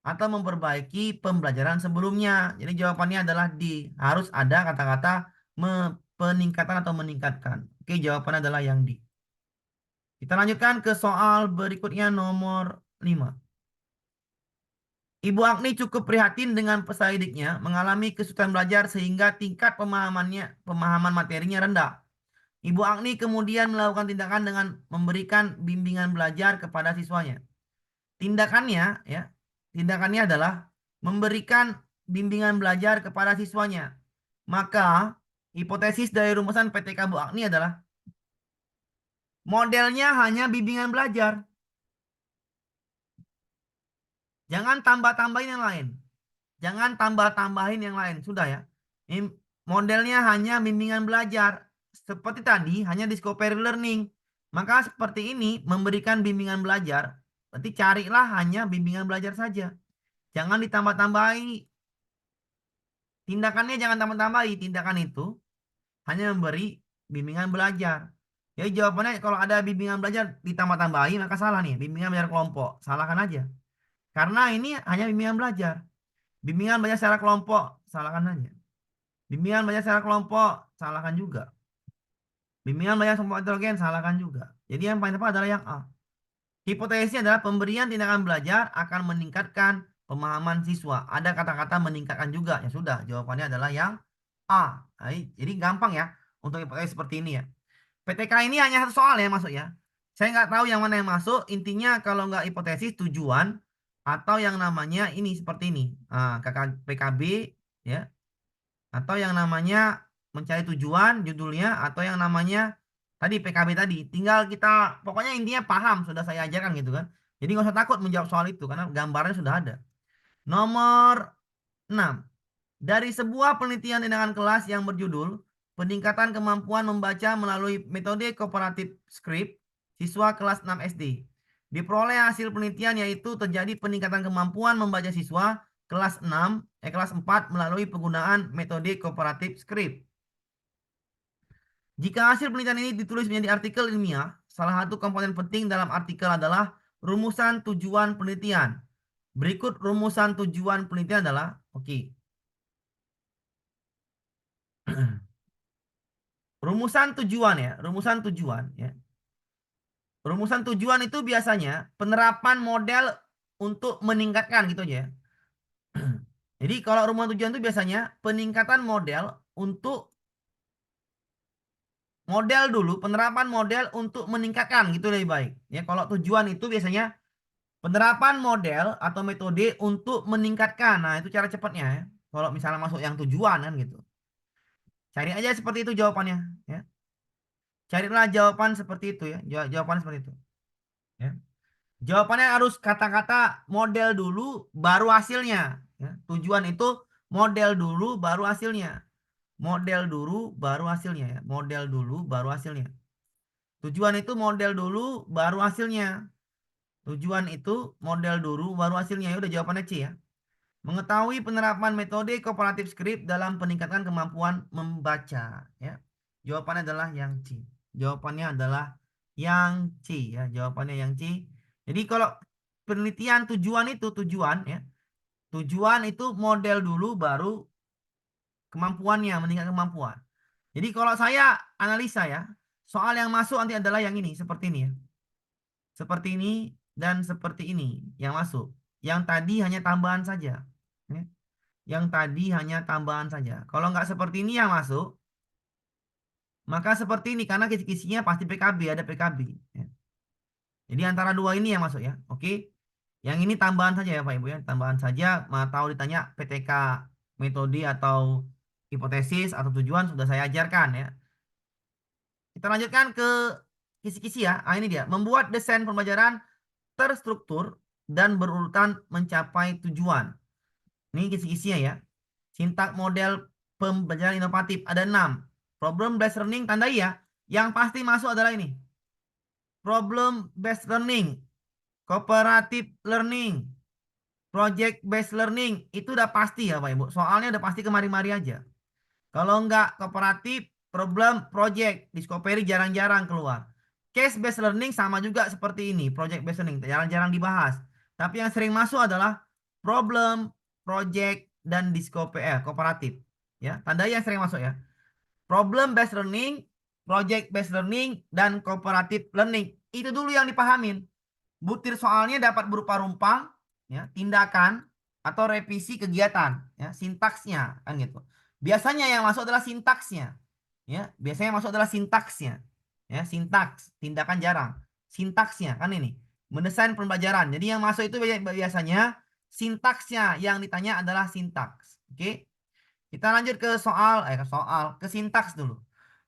atau memperbaiki pembelajaran sebelumnya. Jadi jawabannya adalah di. Harus ada kata-kata peningkatan atau meningkatkan. Oke, jawabannya adalah yang di. Kita lanjutkan ke soal berikutnya nomor 5. Ibu Agni cukup prihatin dengan peserta didiknya mengalami kesulitan belajar sehingga tingkat pemahaman materinya rendah. Ibu Agni kemudian melakukan tindakan dengan memberikan bimbingan belajar kepada siswanya. Tindakannya ya, tindakannya adalah memberikan bimbingan belajar kepada siswanya. Maka hipotesis dari rumusan PTK Bu Agni adalah modelnya hanya bimbingan belajar. Jangan tambah-tambahin yang lain. Jangan tambah-tambahin yang lain. Sudah ya. Ini modelnya hanya bimbingan belajar. Seperti tadi, hanya discovery learning. Maka seperti ini, memberikan bimbingan belajar. Berarti carilah hanya bimbingan belajar saja. Jangan ditambah-tambahi. Tindakannya jangan tambah-tambahi. Tindakan itu hanya memberi bimbingan belajar. Jadi jawabannya kalau ada bimbingan belajar ditambah-tambahi, maka salah nih. Bimbingan belajar kelompok. Salahkan aja. Karena ini hanya bimbingan belajar. Bimbingan belajar secara kelompok, salahkan aja. Bimbingan belajar secara kelompok, salahkan juga. Bimbingan belajar kelompok heterogen, salahkan juga. Jadi yang paling tepat adalah yang A. Hipotesisnya adalah pemberian tindakan belajar akan meningkatkan pemahaman siswa. Ada kata-kata meningkatkan juga. Ya sudah, jawabannya adalah yang A. Jadi gampang ya untuk hipotesis seperti ini ya. PTK ini hanya satu soal ya masuk ya. Saya nggak tahu yang mana yang masuk. Intinya kalau nggak hipotesis tujuan atau yang namanya ini seperti ini. PKB ya. Atau yang namanya mencari tujuan judulnya atau yang namanya tadi PKB tadi. Tinggal kita pokoknya intinya paham sudah saya ajarkan gitu kan. Jadi nggak usah takut menjawab soal itu karena gambarnya sudah ada. Nomor 6. Dari sebuah penelitian tindakan kelas yang berjudul peningkatan kemampuan membaca melalui metode kooperatif script siswa kelas 6 SD. Diperoleh hasil penelitian yaitu terjadi peningkatan kemampuan membaca siswa kelas 4 melalui penggunaan metode kooperatif script. Jika hasil penelitian ini ditulis menjadi artikel ilmiah, salah satu komponen penting dalam artikel adalah rumusan tujuan penelitian. Berikut rumusan tujuan penelitian adalah, oke. Rumusan tujuan ya, rumusan tujuan ya. Rumusan tujuan itu biasanya penerapan model untuk meningkatkan gitu aja ya. Jadi kalau rumusan tujuan itu biasanya peningkatan model untuk model dulu, penerapan model untuk meningkatkan gitu lebih baik. Ya, kalau tujuan itu biasanya penerapan model atau metode untuk meningkatkan. Nah, itu cara cepatnya ya. Kalau misalnya masuk yang tujuan kan gitu. Cari aja seperti itu jawabannya ya. Carilah jawaban seperti itu ya. Jawaban seperti itu. Ya. Jawabannya harus kata-kata model dulu baru hasilnya. Ya. Tujuan itu model dulu baru hasilnya. Model dulu baru hasilnya ya. Model dulu baru hasilnya. Tujuan itu model dulu baru hasilnya. Tujuan itu model dulu baru hasilnya. Ya udah jawabannya C ya. Mengetahui penerapan metode kooperatif script dalam peningkatan kemampuan membaca ya. Jawabannya adalah yang C. Jawabannya adalah yang C ya. Jawabannya yang C. Jadi kalau penelitian tujuan itu tujuan ya. Tujuan itu model dulu baru kemampuannya, meningkatkan kemampuan. Jadi kalau saya analisa ya, soal yang masuk nanti adalah yang ini, seperti ini ya. Seperti ini dan seperti ini yang masuk. Yang tadi hanya tambahan saja. Ya. Yang tadi hanya tambahan saja. Kalau nggak seperti ini yang masuk, maka seperti ini karena kisi-kisinya pasti PKB, ada PKB. Ya. Jadi antara dua ini yang masuk ya. Oke. Yang ini tambahan saja ya Pak Ibu ya, tambahan saja. Mau tahu ditanya PTK metode atau hipotesis atau tujuan sudah saya ajarkan ya. Kita lanjutkan ke kisi-kisi ya. Ah, ini dia. Membuat desain pembelajaran terstruktur dan berurutan mencapai tujuan. Ini kisi-kisinya ya. Sintak model pembelajaran inovatif ada 6. Problem based learning tandai ya. Yang pasti masuk adalah ini. Problem based learning, cooperative learning, project based learning. Itu udah pasti ya Pak Ibu. Soalnya udah pasti kemari-mari aja. Kalau nggak kooperatif, problem, project, discovery jarang-jarang keluar. Case based learning sama juga seperti ini, project based learning jarang-jarang dibahas. Tapi yang sering masuk adalah problem, project, dan discovery, kooperatif. Ya, tanda yang sering masuk ya. Problem based learning, project based learning, dan cooperative learning. Itu dulu yang dipahamin. Butir soalnya dapat berupa rumpang, ya, tindakan atau revisi kegiatan, ya, sintaksnya kan gitu. Biasanya yang masuk adalah sintaksnya, ya. Biasanya yang masuk adalah sintaksnya, ya, sintaks, tindakan jarang. Sintaksnya kan ini, mendesain pembelajaran. Jadi yang masuk itu biasanya sintaksnya, yang ditanya adalah sintaks. Oke, kita lanjut ke sintaks dulu.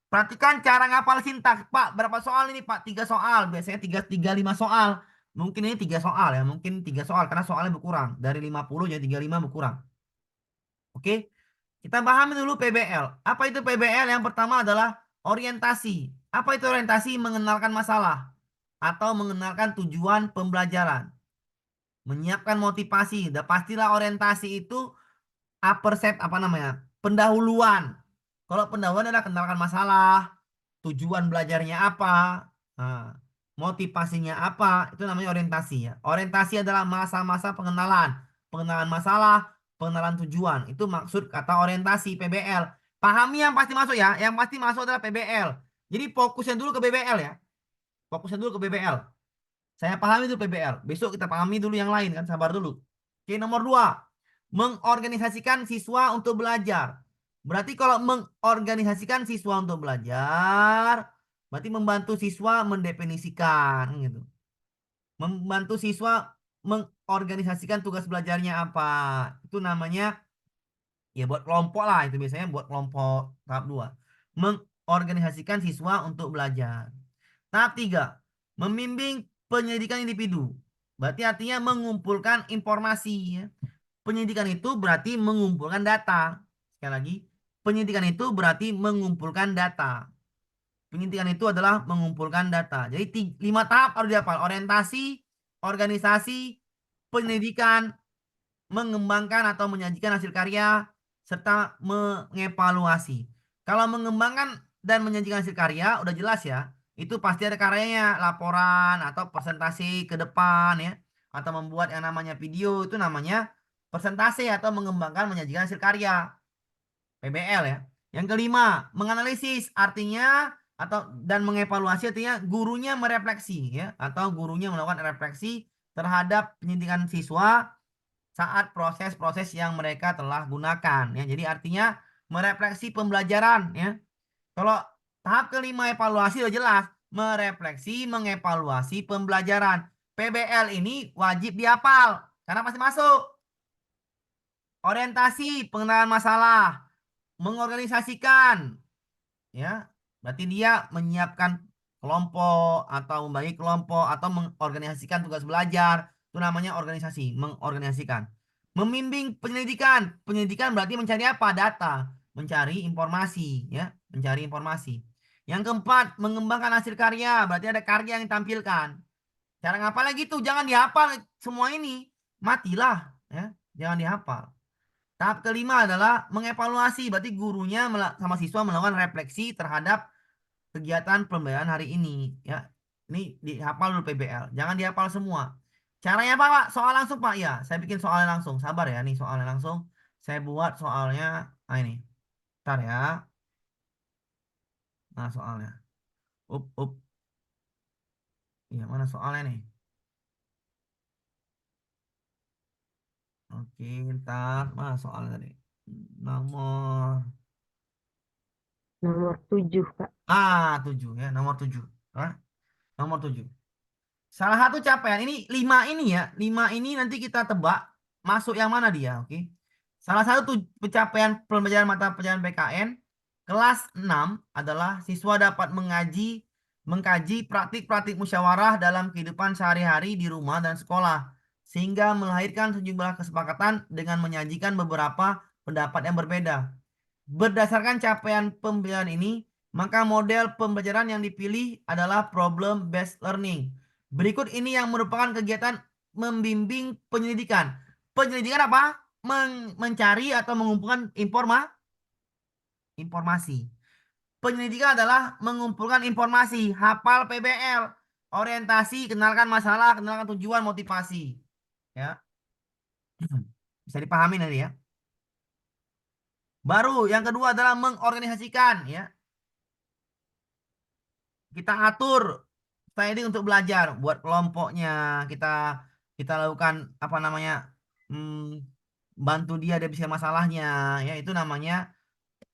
Perhatikan cara ngapal sintaks. Pak, berapa soal ini, Pak? 3 soal. Biasanya tiga, 5 soal. Mungkin ini 3 soal ya. Mungkin 3 soal karena soalnya berkurang. Dari 50 jadi 35 berkurang. Oke. Kita pahami dulu PBL. Apa itu PBL? Yang pertama adalah orientasi. Apa itu orientasi? Mengenalkan masalah atau mengenalkan tujuan pembelajaran. Menyiapkan motivasi. Udah pastilah orientasi itu upper set apa namanya? Pendahuluan. Kalau pendahuluan adalah kenalkan masalah, tujuan belajarnya apa, nah, motivasinya apa, itu namanya orientasi ya. Orientasi adalah masa-masa pengenalan, pengenalan masalah, pengenalan tujuan. Itu maksud kata orientasi PBL. Pahami yang pasti masuk ya. Yang pasti masuk adalah PBL. Jadi fokusnya dulu ke BBL ya. Fokusnya dulu ke BBL. Saya pahami dulu PBL. Besok kita pahami dulu yang lain kan. Sabar dulu. Oke, nomor 2. Mengorganisasikan siswa untuk belajar. Berarti kalau mengorganisasikan siswa untuk belajar, berarti membantu siswa mendefinisikan gitu. Membantu siswa mengorganisasikan tugas belajarnya apa. Itu namanya ya buat kelompok lah. Itu biasanya buat kelompok tahap 2. Mengorganisasikan siswa untuk belajar. Tahap 3, membimbing penyelidikan individu. Berarti artinya mengumpulkan informasi ya. Penyidikan itu berarti mengumpulkan data. Sekali lagi, penyidikan itu berarti mengumpulkan data. Penyidikan itu adalah mengumpulkan data. Jadi 5 tahap harus dihafal. Orientasi, organisasi, penyidikan, mengembangkan atau menyajikan hasil karya, serta mengevaluasi. Kalau mengembangkan dan menyajikan hasil karya, udah jelas ya. Itu pasti ada karyanya, laporan atau presentasi ke depan ya. Atau membuat yang namanya video, itu namanya presentasi atau mengembangkan menyajikan hasil karya. PBL ya. Yang kelima, menganalisis artinya atau dan mengevaluasi artinya gurunya merefleksi ya atau gurunya melakukan refleksi terhadap pendidikan siswa saat proses-proses yang mereka telah gunakan ya. Jadi artinya merefleksi pembelajaran ya. Kalau tahap kelima evaluasi udah jelas, merefleksi, mengevaluasi pembelajaran. PBL ini wajib dihafal karena pasti masuk. Orientasi, pengenalan masalah, mengorganisasikan ya. Berarti dia menyiapkan kelompok atau membagi kelompok atau mengorganisasikan tugas belajar. Itu namanya organisasi, mengorganisasikan. Membimbing penyelidikan. Penyelidikan berarti mencari apa? Data, mencari informasi, ya, mencari informasi. Yang keempat, mengembangkan hasil karya. Berarti ada karya yang ditampilkan. Cara ngapal lagi tuh, jangan dihafal semua ini. Matilah, ya. Jangan dihafal. Tahap kelima adalah mengevaluasi. Berarti gurunya sama siswa melakukan refleksi terhadap kegiatan pembelajaran hari ini. Ya, ini dihafal dulu PBL. Jangan dihafal semua. Caranya apa, Pak? Soal langsung, Pak. Ya, saya bikin soalnya langsung. Sabar ya, nih soalnya langsung. Saya buat soalnya. Nah, ini. Ntar ya. Nah, soalnya. Up. Iya, mana soalnya nih? Oke, ntar. Mana soalnya tadi? Nomor. Nomor 7, Kak. 7 ya. Nomor 7. Hah? Nomor 7. Salah satu capaian ini 5 ini ya, 5 ini nanti kita tebak masuk yang mana dia, oke? Salah satu pencapaian pembelajaran mata pelajaran PKN kelas 6 adalah siswa dapat mengkaji praktik-praktik musyawarah dalam kehidupan sehari-hari di rumah dan sekolah sehingga melahirkan sejumlah kesepakatan dengan menyajikan beberapa pendapat yang berbeda. Berdasarkan capaian pembelajaran ini, maka model pembelajaran yang dipilih adalah problem based learning. Berikut ini yang merupakan kegiatan membimbing penyelidikan. Penyelidikan apa? Mencari atau mengumpulkan informasi. Penyelidikan adalah mengumpulkan informasi, hafal PBL, orientasi, kenalkan masalah, kenalkan tujuan, motivasi. Ya, bisa dipahami nanti ya. Baru yang kedua adalah mengorganisasikan ya. Kita atur strategi untuk belajar, buat kelompoknya, kita kita lakukan apa namanya, bantu dia bisa masalahnya, ya itu namanya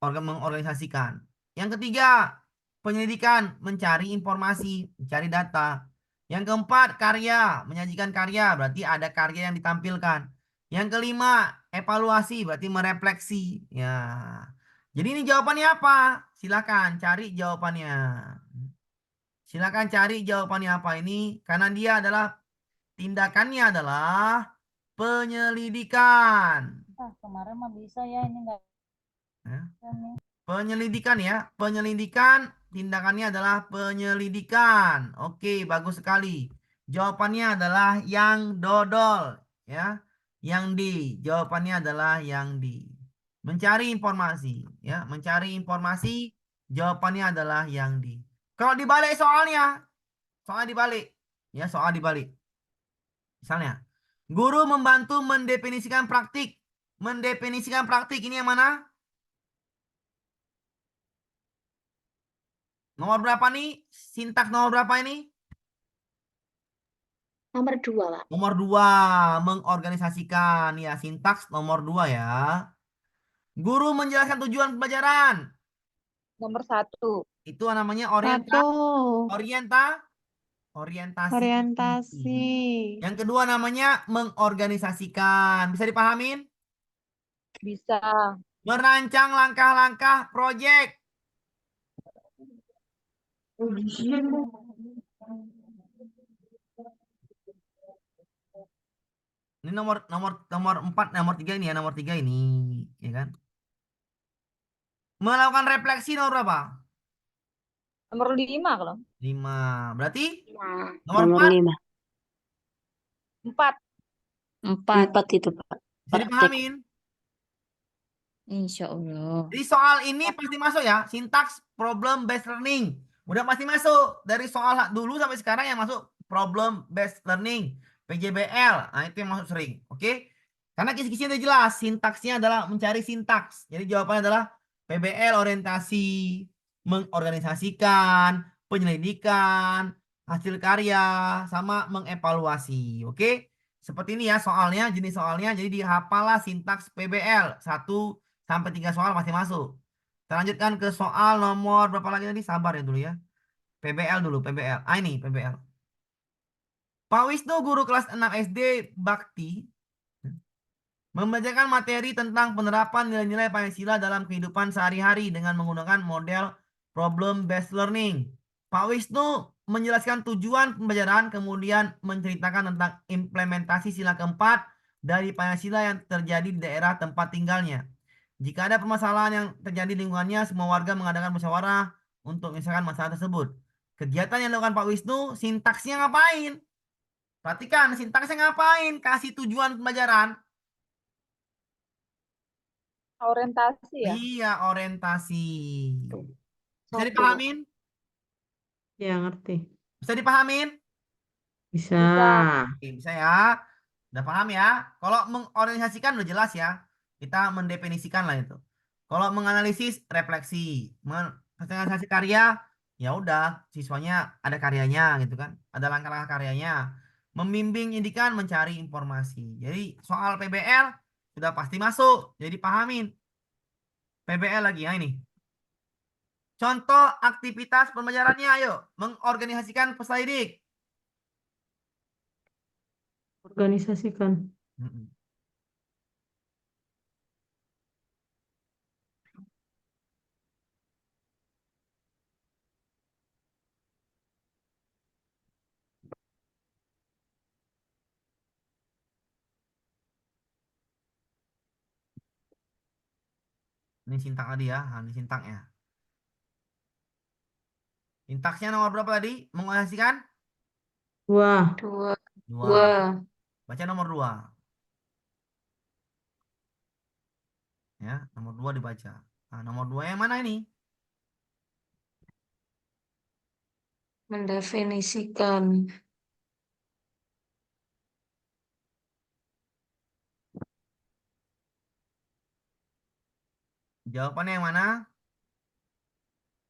mengorganisasikan. Yang ketiga, penyelidikan, mencari informasi, mencari data. Yang keempat, karya, menyajikan karya, berarti ada karya yang ditampilkan. Yang kelima, evaluasi, berarti merefleksi. Ya, jadi ini jawabannya apa? Silakan cari jawabannya. Silakan cari jawabannya apa ini, karena dia adalah tindakannya adalah penyelidikan. Ah, kemarin mah bisa ya, ini enggak Ya. bisa nih. Penyelidikan ya, penyelidikan, tindakannya adalah penyelidikan. Oke, bagus sekali. Jawabannya adalah yang dodol, ya. Yang di, jawabannya adalah yang di. Mencari informasi, ya, mencari informasi, jawabannya adalah yang di. Kalau dibalik soalnya, soal dibalik, ya, soal dibalik. Misalnya, guru membantu mendefinisikan praktik. Mendefinisikan praktik ini yang mana? Nomor berapa nih? Sintaks nomor berapa ini? Nomor 2, Pak. Nomor 2, mengorganisasikan. Ya, sintaks nomor 2 ya. Guru menjelaskan tujuan pembelajaran. Nomor 1. Itu namanya Satu, orientasi. orientasi. Yang kedua namanya mengorganisasikan. Bisa dipahamin? Bisa. Merancang langkah-langkah proyek. Ini nomor nomor nomor 4, nomor 3 ini ya, nomor 3 ini, ya kan? Melakukan refleksi nomor berapa? Nomor 5 kalau. 5. Berarti Nah, nomor nomor 4 5. 4. 4. 4 itu, Pak. bisa Praktik. dipahamin? Insya Allah. Jadi soal ini pasti masuk ya, sintaks problem based learning. Udah pasti masuk dari soal dulu sampai sekarang yang masuk problem based learning, PJBL. Nah, itu yang masuk sering. Oke? Karena kisi-kisinya udah jelas, sintaksnya adalah mencari sintaks. Jadi jawabannya adalah PBL orientasi, mengorganisasikan, penyelidikan, hasil karya, sama mengevaluasi. Oke? Seperti ini ya soalnya, jenis soalnya. Jadi dihafalah sintaks PBL 1 sampai 3 soal masih masuk. Kita lanjutkan ke soal nomor berapa lagi tadi? Sabar ya dulu ya. PBL dulu, PBL. Ah ini PBL. Pak Wisnu, guru kelas 6 SD Bakti, membacakan materi tentang penerapan nilai-nilai Pancasila dalam kehidupan sehari-hari dengan menggunakan model problem based learning. Pak Wisnu menjelaskan tujuan pembelajaran, kemudian menceritakan tentang implementasi sila keempat dari Pancasila yang terjadi di daerah tempat tinggalnya. Jika ada permasalahan yang terjadi di lingkungannya, semua warga mengadakan musyawarah untuk menyelesaikan masalah tersebut. Kegiatan yang dilakukan Pak Wisnu, sintaksnya ngapain? Perhatikan, sintaksnya ngapain? Kasih tujuan pembelajaran. Orientasi ya. Iya, orientasi. Bisa 1. dipahamin? Ya, ngerti. Bisa dipahamin? Bisa. Bisa. Oke, bisa ya. Udah paham ya? Kalau mengorganisasikan udah jelas ya. Kita mendefinisikan lah itu. Kalau menganalisis, refleksi. Menganalisis karya, ya udah, siswanya ada karyanya gitu kan. Ada langkah-langkah karyanya. Membimbing indikan, mencari informasi. Jadi soal PBL sudah pasti masuk. Jadi pahamin. PBL lagi ya ini. Contoh aktivitas pembelajarannya, ayo. Mengorganisasikan peserta didik. Organisasikan. Mm-mm. Ini sintak tadi ya. Nah, ini sintaknya. Sintaksnya nomor berapa tadi? Mengorganisasikan? 2. 2. Dua. 2. Baca nomor 2. Ya, nomor 2 dibaca. Nah, nomor 2 yang mana ini? Mendefinisikan. Jawabannya yang mana?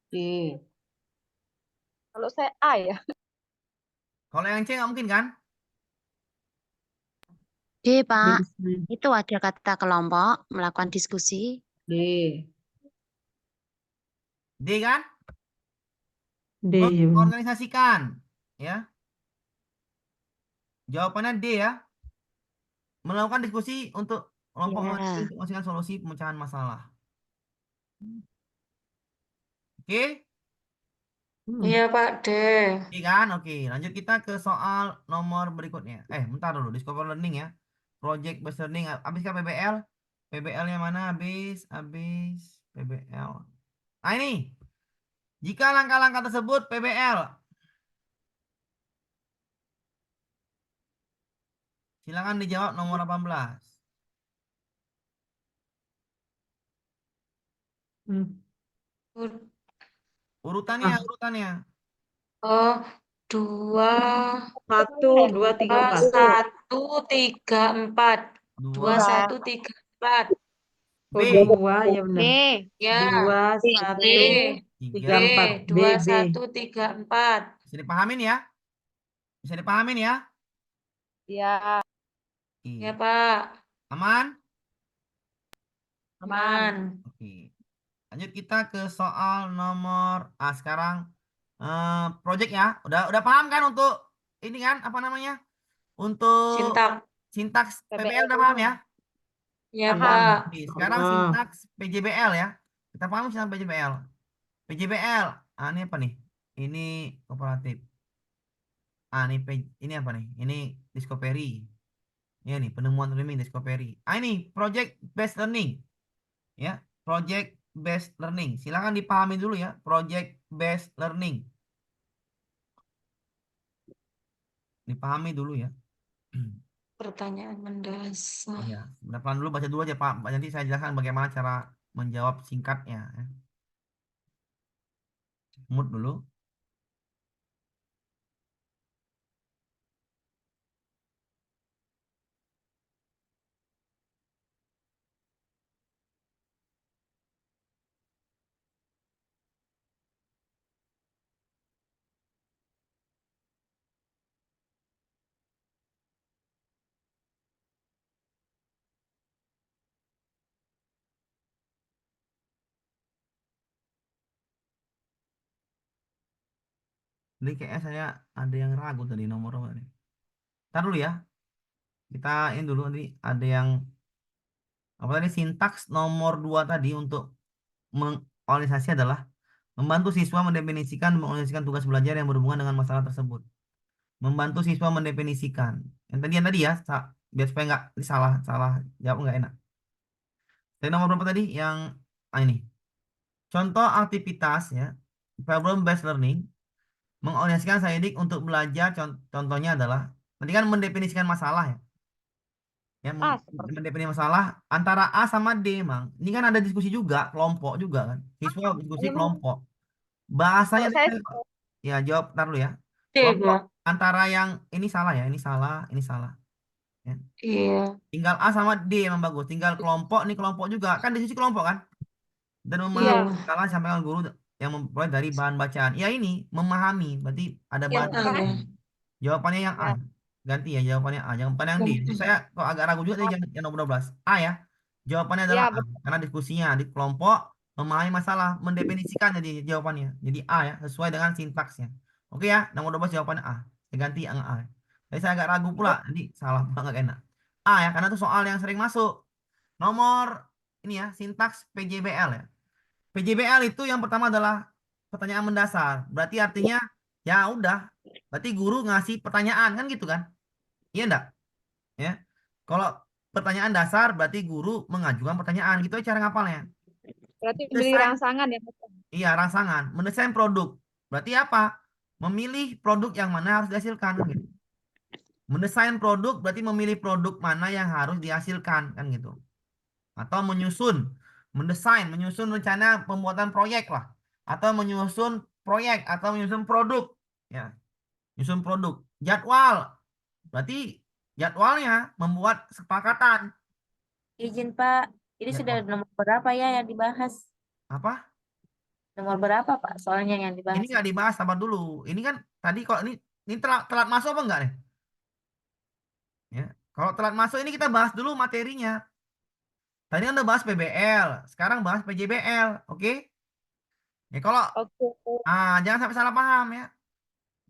D. Kalau saya A ya. Kalau yang C nggak mungkin kan? D, Pak. Bisa. Itu ada kata kelompok, melakukan diskusi. D. D kan? D ya benar. Organisasikan. Ya. Jawabannya D ya. Melakukan diskusi untuk kelompok Ya. untuk menghasilkan solusi pemecahan masalah. Oke? Iya, Pak. D. Oke kan? Oke. Lanjut kita ke soal nomor berikutnya. Bentar dulu. Discover Learning ya. Project Based Learning. Habis kan PBL? PBL-nya mana? Habis PBL. Nah ini. Jika langkah-langkah tersebut PBL. Silakan dijawab nomor 18. Hmm. Urutannya, Ah, urutannya. Oh, 2, 1, 2, 3, 4. 1, 3, 4. 2, 2 1, 3, 4. Oh, B. 2 ya B. benar. Ya. 2, B. 1, 3, 3. 4. B, 2, B. 1, 3, 4. Bisa dipahamin ya? Bisa dipahamin ya? Ya, Ya, Oke. Pak. Aman? aman. Oke. Lanjut kita ke soal nomor sekarang project ya. Udah paham kan untuk ini kan apa namanya? Untuk Sintak. sintaks PBL PBL udah paham ya? Ya, paham. Pak. Oke, sekarang Oh, sintaks PJBL ya. Kita paham sintaks PJBL. PJBL. Ini apa nih? Ini kooperatif. Ini apa nih? Ini Discovery. Ya nih, penemuan learning Discovery. Ini project based learning. Ya, project based learning. Silakan dipahami dulu ya, project based learning. Dipahami dulu ya. Pertanyaan mendasar. Ya, pelan dulu baca dulu aja Pak. Nanti saya jelaskan bagaimana cara menjawab singkatnya. Ya. Mood dulu. Ini kayaknya saya ada yang ragu tadi nomor apa nih. Ntar dulu ya. Kita ini dulu nanti ada yang apa tadi sintaks nomor 2 tadi untuk mengorganisasi adalah membantu siswa mendefinisikan dan mengorganisasikan tugas belajar yang berhubungan dengan masalah tersebut. Membantu siswa mendefinisikan. Yang tadi ya, biar supaya nggak ini salah salah jawab nggak enak. Tadi nomor berapa tadi? Yang ini. Contoh aktivitas ya, problem based learning mengorientasikan saya untuk belajar. Contohnya adalah tadi kan mendefinisikan masalah ya. Ya, Seperti mendefinisikan masalah antara A sama D, Mang. Ini kan ada diskusi juga, kelompok juga kan. Siswa diskusi ini kelompok. Bahasanya kalau tadi saya ya jawab ntar dulu ya. D, Kelompok Pak. antara yang ini salah ya, ini salah, ini salah. Ya. Iya. Tinggal A sama D memang bagus. Tinggal kelompok, ini kelompok juga. Kan diskusi kelompok kan? Dan memahami iya, Iya. masalah sampaikan guru yang memperoleh dari bahan bacaan. Ya ini memahami, berarti ada Yang bahan A ya. bacaan. Jawabannya yang A. ya, Ganti ya jawabannya A. Jangan bukan yang D. Jadi saya kok agak ragu juga tadi yang nomor 12. A ya. Jawabannya adalah ya A. betul. Karena diskusinya di kelompok memahami masalah, mendefinisikan jadi jawabannya. Jadi A ya, sesuai dengan sintaksnya. Oke ya, nomor 12 jawabannya A. Saya ganti yang A. Jadi saya agak ragu pula. Ini salah banget enak. A ya, karena itu soal yang sering masuk. Nomor ini ya, sintaks PJBL ya. PJBL itu yang pertama adalah pertanyaan mendasar. Berarti artinya ya udah. Berarti guru ngasih pertanyaan kan gitu kan? Iya enggak? Ya. Kalau pertanyaan dasar berarti guru mengajukan pertanyaan. Gitu aja cara ngapalnya. Berarti beli Desain, rangsangan ya, Mas? iya rangsangan. Mendesain produk. Berarti apa? Memilih produk yang mana harus dihasilkan kan gitu. Mendesain produk berarti memilih produk mana yang harus dihasilkan kan gitu. Atau menyusun, mendesain, menyusun rencana pembuatan proyek lah. Atau menyusun proyek atau menyusun produk. Ya, menyusun produk. Jadwal, berarti jadwalnya membuat kesepakatan. Izin Pak, ini sudah Jadwal. nomor berapa ya yang dibahas? Apa? Nomor berapa Pak soalnya yang Ini dibahas? nggak dibahas, sabar dulu. Ini kan tadi kok ini telat, telat masuk apa enggak nih? Ya. Kalau telat masuk ini kita bahas dulu materinya. Tadi kan udah bahas PBL, sekarang bahas PJBL, oke? Ya kalau Oke. jangan sampai salah paham ya.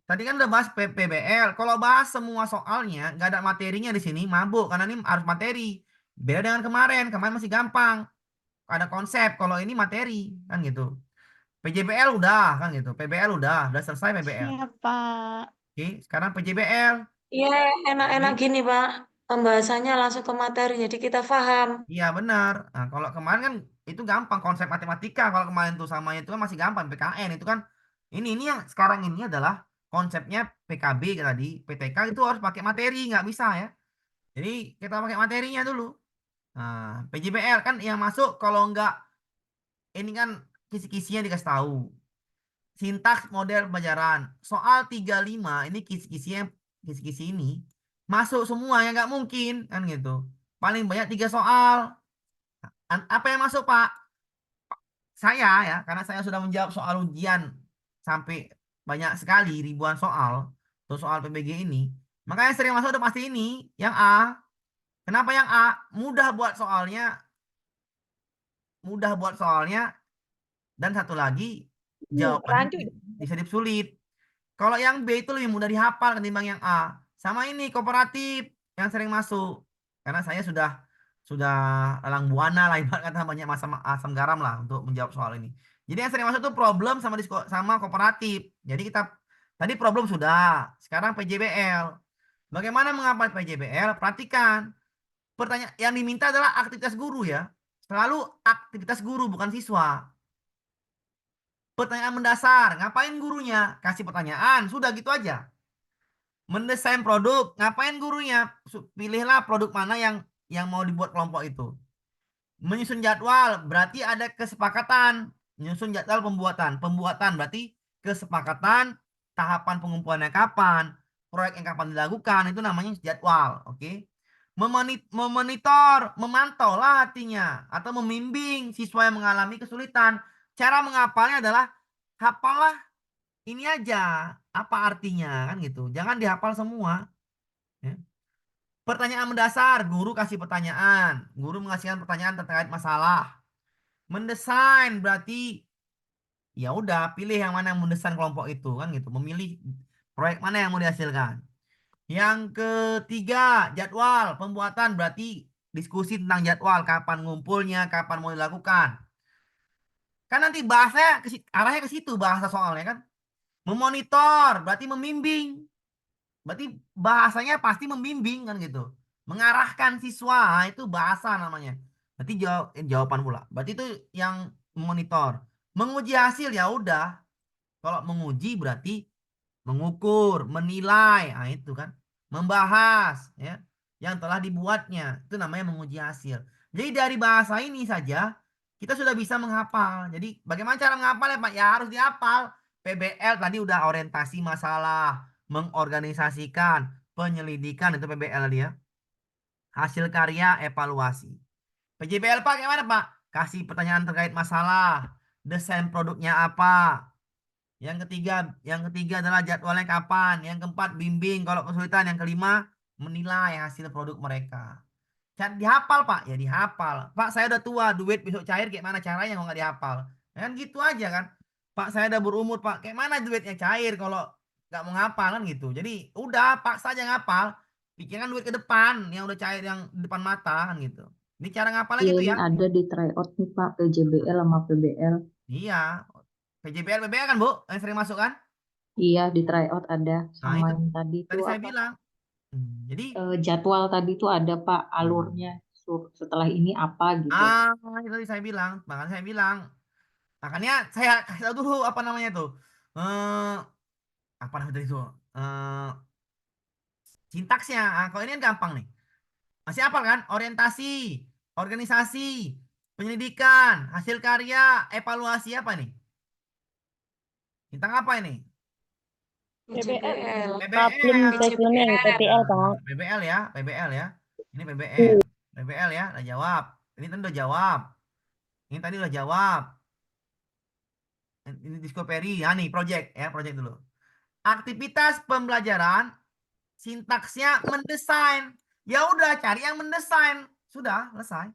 Tadi kan udah bahas PBL. Kalau bahas semua soalnya, nggak ada materinya di sini, mabuk karena ini harus materi. Beda dengan kemarin, kemarin masih gampang. Ada konsep, kalau ini materi kan gitu. PJBL udah kan gitu. PBL udah selesai PBL. Siap, Pak. Oke, sekarang PJBL. Iya, enak-enak Oke. gini Pak. Pembahasannya langsung ke materi, jadi kita paham. Iya benar. Nah, kalau kemarin kan itu gampang konsep matematika. Kalau kemarin tuh sama itu kan masih gampang PKN itu kan. Ini yang sekarang ini adalah konsepnya PKB tadi, PTK itu harus pakai materi, nggak bisa ya. Jadi kita pakai materinya dulu. Nah, PJBL kan yang masuk kalau nggak ini kan kisi-kisinya dikasih tahu. Sintaks model pelajaran. Soal 35 ini kisi-kisinya kisi-kisi ini masuk semua yang nggak mungkin kan gitu. Paling banyak 3 soal. Apa yang masuk Pak? Saya ya, karena saya sudah menjawab soal ujian sampai banyak sekali ribuan soal untuk soal PBG ini. Makanya sering masuk udah pasti ini yang A. Kenapa yang A? Mudah buat soalnya, mudah buat soalnya, dan satu lagi jawabannya Rancu. bisa sulit. Kalau yang B itu lebih mudah dihafal ketimbang yang A. Sama ini kooperatif yang sering masuk. Karena saya sudah alang buana lah ibarat kata banyak asam garam lah untuk menjawab soal ini. Jadi yang sering masuk itu problem sama kooperatif. Jadi kita tadi problem sudah, sekarang PJBL. Bagaimana menghafal PJBL? Perhatikan. Pertanyaan yang diminta adalah aktivitas guru ya. Selalu aktivitas guru bukan siswa. Pertanyaan mendasar, ngapain gurunya? Kasih pertanyaan, sudah gitu aja. Mendesain produk, ngapain gurunya? Pilihlah produk mana yang mau dibuat kelompok itu. Menyusun jadwal, berarti ada kesepakatan. Menyusun jadwal pembuatan. Pembuatan berarti kesepakatan, tahapan pengumpulannya kapan, proyek yang kapan dilakukan, itu namanya jadwal. Oke. Memonitor, memantau lah artinya. Atau membimbing siswa yang mengalami kesulitan. Cara menghafalnya adalah hafallah ini aja apa artinya kan gitu. Jangan dihafal semua. Ya. Pertanyaan mendasar, guru kasih pertanyaan. Guru mengasihkan pertanyaan terkait masalah. Mendesain berarti ya udah pilih yang mana yang mendesain kelompok itu kan gitu. Memilih proyek mana yang mau dihasilkan. Yang ketiga, jadwal pembuatan berarti diskusi tentang jadwal, kapan ngumpulnya, kapan mau dilakukan. Kan nanti bahasanya arahnya ke situ bahasa soalnya kan. Memonitor berarti membimbing. Berarti bahasanya pasti membimbing kan gitu. Mengarahkan siswa, nah, itu bahasa namanya. Berarti jawaban pula. Berarti itu yang memonitor. Menguji hasil ya udah. Kalau menguji berarti mengukur, menilai, nah itu kan. Membahas ya yang telah dibuatnya. Itu namanya menguji hasil. Jadi dari bahasa ini saja kita sudah bisa menghafal. Jadi bagaimana cara menghafal ya Pak? Ya harus dihafal. PBL tadi udah orientasi masalah, mengorganisasikan, penyelidikan itu PBL dia. Hasil karya, evaluasi. PJBL Pak gimana Pak? Kasih pertanyaan terkait masalah, desain produknya apa. Yang ketiga adalah jadwalnya kapan. Yang keempat bimbing kalau kesulitan. Yang kelima menilai hasil produk mereka. Dihafal Pak, ya dihafal. Pak saya udah tua, duit besok cair kayak mana caranya kalau nggak dihafal? Ya kan gitu aja kan. Pak saya udah berumur Pak, kayak mana duitnya cair kalau nggak mau ngapal kan gitu. Jadi udah paksa aja ngapal. Pikirkan duit ke depan yang udah cair yang di depan mata kan gitu. Ini cara ngapalnya Iya, gitu ini ya. ada di tryout nih Pak, PJBL sama PBL. Iya. PJBL PBL kan Bu yang sering masuk kan? Iya, di tryout ada. Nah Sama itu yang tadi tadi tuh saya apa? bilang. Jadi Jadwal tadi tuh ada Pak, hmm. alurnya. Setelah ini apa gitu. Itu tadi saya bilang, makanya saya bilang. Makanya saya kasih tahu dulu apa namanya tuh. Eh apa namanya tadi itu? Eh sintaksnya. Kalau ini kan gampang nih. Masih apa kan? Orientasi, organisasi, penyelidikan, hasil karya, evaluasi apa nih? Tentang apa ini? PBL. Problem PBL. based learning, PBL, Pak. Nah, PBL ya, PBL ya. Ini PBL. PBL ya, udah jawab. Ini tadi udah jawab. Ini tadi udah jawab. Ini discovery. Ya nih, project ya, project dulu. Aktivitas pembelajaran, sintaksnya mendesain. Ya udah, cari yang mendesain. Sudah, selesai.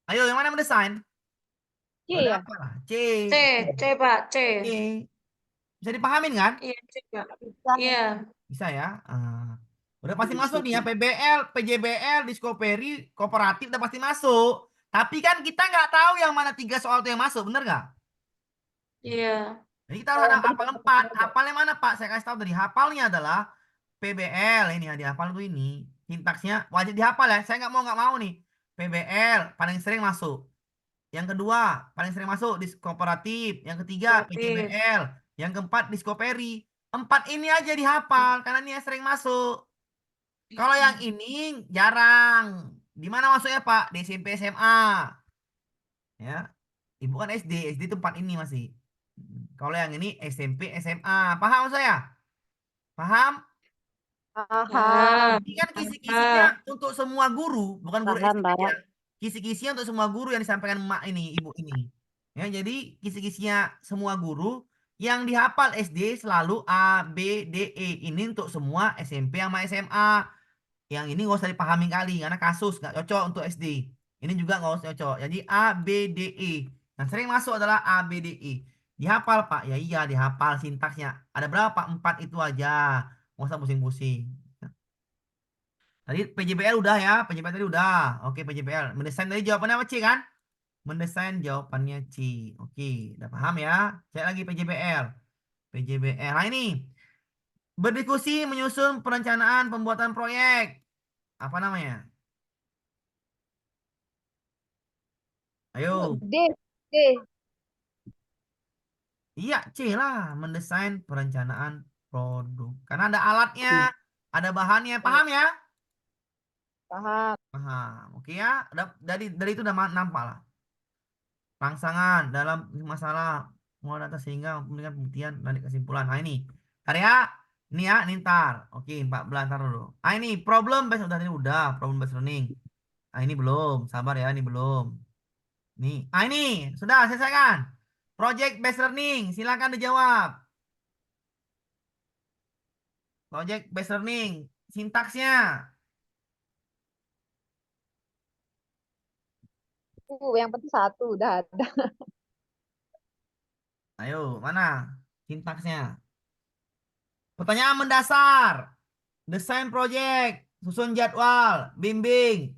Ayo, yang mana mendesain? C Udah ya? apa lah? C. C, C Pak, C. C. Bisa dipahamin kan? Iya, C Pak. Bisa. Iya. Bisa ya. Udah pasti Bisa masuk nih ya Pak. PBL, PJBL, Discovery, kooperatif udah pasti masuk. Tapi kan kita nggak tahu yang mana 3 soal itu yang masuk, bener nggak? Iya. Jadi kita harus ada hafal 4. Hafal yang mana Pak? Saya kasih tahu dari hafalnya adalah PBL ini ya dihafal tuh ini. Sintaksnya wajib dihafal ya. Saya nggak mau nih. PBL paling sering masuk. Yang kedua paling sering masuk di kooperatif. Yang ketiga Kooperatif. PJBL. Yang keempat Discovery. 4 ini aja dihafal karena ini yang sering masuk. Kalau yang ini jarang. Di mana masuknya Pak? Di SMP SMA. Ya. Ibu kan SD. SD itu 4 ini masih. Kalau yang ini SMP SMA. Paham saya? Paham? Paham. Paham. Ini kan kisi-kisinya Paham. untuk semua guru, bukan guru Paham, SD Pak. aja. Kisi-kisinya untuk semua guru yang disampaikan emak ini, ibu ini. Ya, jadi kisi-kisinya semua guru yang dihafal SD selalu A, B, D, E. Ini untuk semua SMP sama SMA. Yang ini nggak usah dipahami kali karena kasus nggak cocok untuk SD. Ini juga nggak usah cocok. Jadi A, B, D, E. Yang sering masuk adalah A, B, D, E. Dihafal Pak? Ya iya dihafal sintaksnya. Ada berapa? 4 itu aja. Nggak usah pusing-pusing. Tadi PJBL udah ya, PJBL tadi udah. Oke, PJBL. Mendesain tadi jawabannya apa C kan? Mendesain jawabannya C. Oke, udah paham ya? Cek lagi PJBL. PJBL. Nah ini, berdiskusi menyusun perencanaan pembuatan proyek. Apa namanya? Ayo. D. D. Iya, C lah. Mendesain perencanaan produk. Karena ada alatnya, ada bahannya. Paham ya? Paham. Paham. Oke ya. Dari itu udah nampak lah. Rangsangan dalam masalah mau data sehingga memberikan pembuktian dan kesimpulan. Nah ini karya ini ya, ini ntar. Oke, 14 ntar dulu. Ah ini problem based udah ini udah problem based learning. Ah ini belum, sabar ya, ini belum. Nih, ah ini sudah selesaikan. Project based learning, silakan dijawab. Project based learning, sintaksnya. Yang penting satu udah ada. Ayo, mana sintaksnya? Pertanyaan mendasar. Desain project, susun jadwal, bimbing,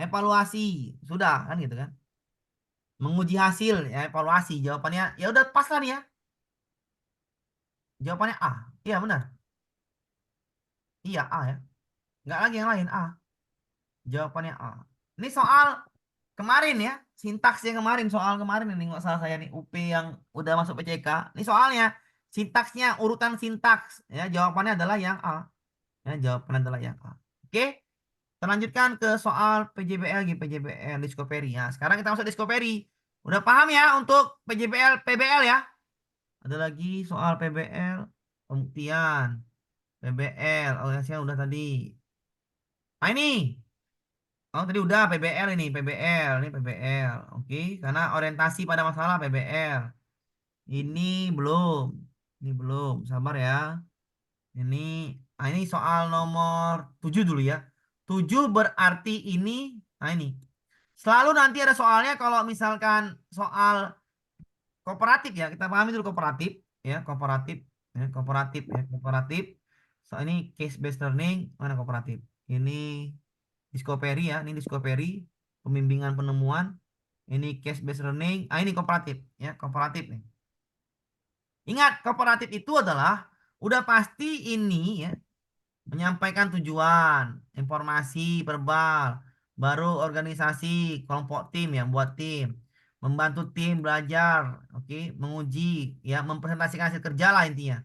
evaluasi. Sudah kan gitu kan? Menguji hasil, ya evaluasi. Jawabannya ya udah pas lah nih ya. Jawabannya A. Iya benar. Iya A ya. Nggak lagi yang lain A. Jawabannya A. Ini soal kemarin ya. Sintaks yang kemarin, soal kemarin ini nggak salah saya nih UP yang udah masuk PCK. Ini soalnya sintaksnya urutan sintaks ya. Jawabannya adalah yang A. Ya, jawabannya adalah yang A. Oke. Kita lanjutkan ke soal PJBL lagi, PJBL Discovery. Ya, sekarang kita masuk Discovery. Udah paham ya untuk PJBL, PBL ya? Ada lagi soal PBL, pembuktian. PBL, organisasinya udah tadi. Nah ini, oh tadi udah PBL ini PBL. Oke, karena orientasi pada masalah PBL. Ini belum, ini belum. Sabar ya. Ini, ini soal nomor 7 dulu ya. 7 berarti ini. Nah ini. Selalu nanti ada soalnya kalau misalkan soal kooperatif ya. Kita pahami dulu kooperatif. Ya, kooperatif. Ya, kooperatif. Ya, kooperatif. So, ini case based learning. Mana kooperatif? Ini discovery ya. Ini discovery. Pembimbingan penemuan. Ini case based learning. Ah, ini kooperatif. Ya, kooperatif nih. Ingat, kooperatif itu adalah udah pasti ini ya. Menyampaikan tujuan, informasi verbal, baru organisasi, kelompok tim yang buat tim, membantu tim belajar, oke, menguji, ya, mempresentasikan hasil kerja lah intinya.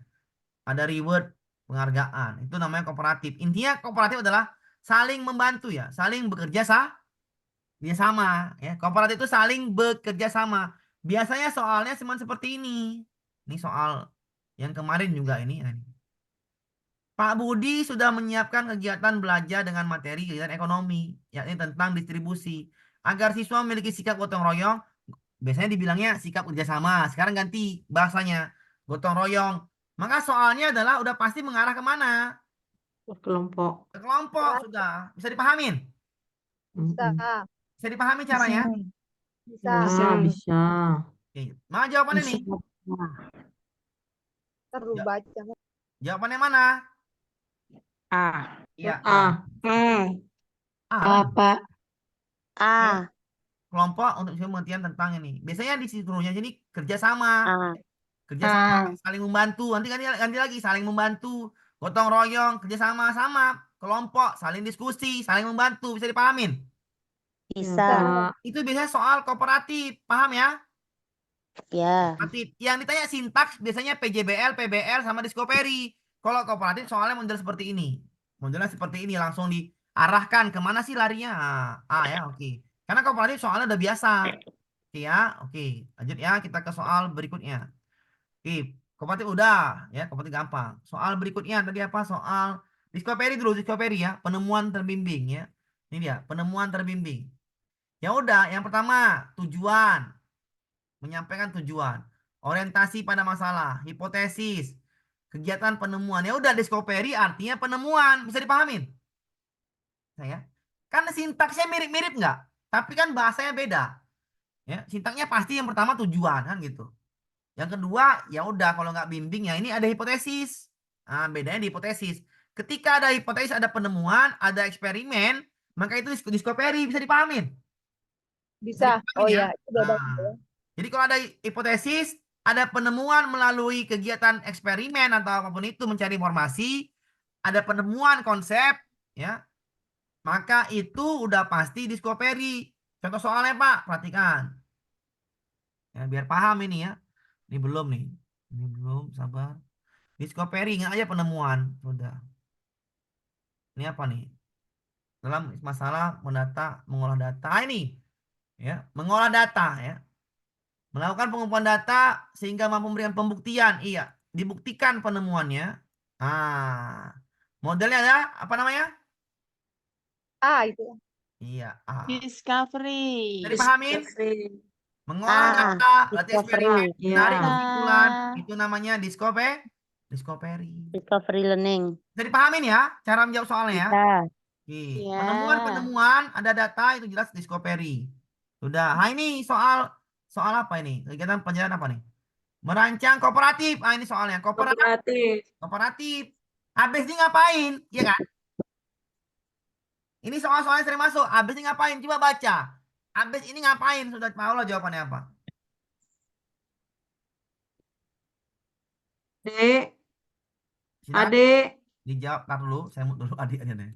Ada reward, penghargaan, itu namanya kooperatif. Intinya kooperatif adalah saling membantu ya, saling bekerja sama, ya. Kooperatif itu saling bekerja sama. Biasanya soalnya cuma seperti ini. Ini soal yang kemarin juga ini. Pak Budi sudah menyiapkan kegiatan belajar dengan materi kegiatan ekonomi, yakni tentang distribusi. Agar siswa memiliki sikap gotong royong, biasanya dibilangnya sikap kerjasama. Sekarang ganti bahasanya, gotong royong. Maka soalnya adalah udah pasti mengarah kemana? Kelompok. Ke kelompok sudah. Bisa dipahamin? Bisa. Mm-mm. Bisa dipahami caranya? Bisa. Bisa. Oke. Mana jawabannya Bisa. nih? Terus Ja- baca. Jawabannya mana? A. Iya, A. A. A, Pak. Ya, A. kelompok untuk bisa pengertian tentang ini. Biasanya di situnya jadi kerjasama. A. Kerjasama, saling membantu. Nanti ganti lagi, saling membantu. Gotong royong, kerjasama sama. Kelompok, saling diskusi, saling membantu. Bisa dipahamin? Bisa. Bisa. Itu biasanya soal kooperatif. Paham ya? Ya. Kooperatif. Yang ditanya sintaks biasanya PJBL, PBL, sama Discovery. Kalau kooperatif soalnya model seperti ini. Modelnya seperti ini. Langsung diarahkan. Kemana sih larinya? Ya, oke. Karena kooperatif soalnya udah biasa. Oke ya, oke. Lanjut ya, kita ke soal berikutnya. Oke, kooperatif udah ya, kooperatif gampang. Soal berikutnya tadi apa? Soal discovery dulu, discovery ya, penemuan terbimbing ya. Ini dia, penemuan terbimbing. Ya udah, yang pertama tujuan, menyampaikan tujuan, orientasi pada masalah, hipotesis, kegiatan penemuan. Ya udah, discovery artinya penemuan, bisa dipahamin? Saya, kan sintaksnya mirip-mirip nggak? Tapi kan bahasanya beda. Ya, sintaksnya pasti yang pertama tujuan kan gitu. Yang kedua, ya udah kalau nggak bimbing ya ini ada hipotesis. Nah, bedanya di hipotesis. Ketika ada hipotesis, ada penemuan, ada eksperimen, maka itu discovery bisa dipahamin. Bisa Bisa. dipahamin Oh ya. ya, itu beda. Nah, jadi kalau ada hipotesis, ada penemuan melalui kegiatan eksperimen atau apapun itu mencari informasi, ada penemuan konsep, ya, maka itu udah pasti discovery. Contoh soalnya Pak, perhatikan. Ya, biar paham ini ya. Ini belum nih. Ini belum, sabar. Discovery, ingat aja penemuan. Sudah. Ini apa nih? Dalam masalah mendata, mengolah data. Ini. Ya, mengolah data ya. Melakukan pengumpulan data sehingga mampu memberikan pembuktian. Iya. Dibuktikan penemuannya. Modelnya ada apa namanya? Itu. Iya. Discovery. Bisa dipahamin? Discovery. Mengolah A. data, berarti eksperimen. Discovery. Menarik Ya. kesimpulan. Itu namanya discovery. Discovery learning. Bisa dipahamin ya? Cara menjawab soalnya ya? Bisa. Oke. Ya. Penemuan, ada data itu jelas discovery. Sudah. Nah, ini soal apa ini? Kegiatan pelajaran apa nih? Merancang kooperatif. Ah, ini soalnya Kooperatif. kooperatif. Habis ini ngapain? Iya kan? Ini soal-soalnya sering masuk. Habis ini ngapain? Coba baca. Habis ini ngapain? Sudah tahu lah jawabannya apa. Dek, Silakan Adek. dijawab. Ntar dulu, saya mau dulu adik-adik deh.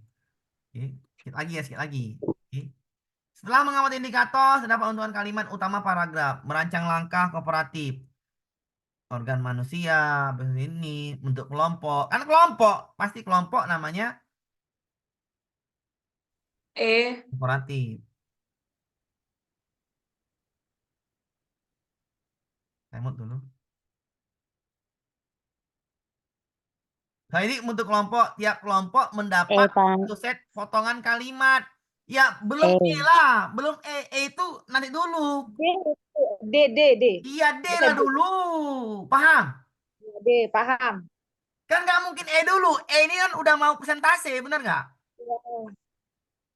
Oke. Sedikit lagi ya, sedikit lagi. Oke. Setelah mengamati indikator, terdapat untukan kalimat utama paragraf. Merancang langkah kooperatif. Organ manusia, ini, bentuk kelompok. Kan kelompok, pasti kelompok namanya E. kooperatif. Saya mau dulu. Nah, ini untuk kelompok, tiap kelompok mendapat Pak. satu set potongan kalimat. Ya, belum E lah, belum E. E itu nanti dulu. D. Iya, D Bukan lah D. dulu. Paham? D, paham. Kan nggak mungkin E dulu. E ini kan udah mau presentasi, bener nggak?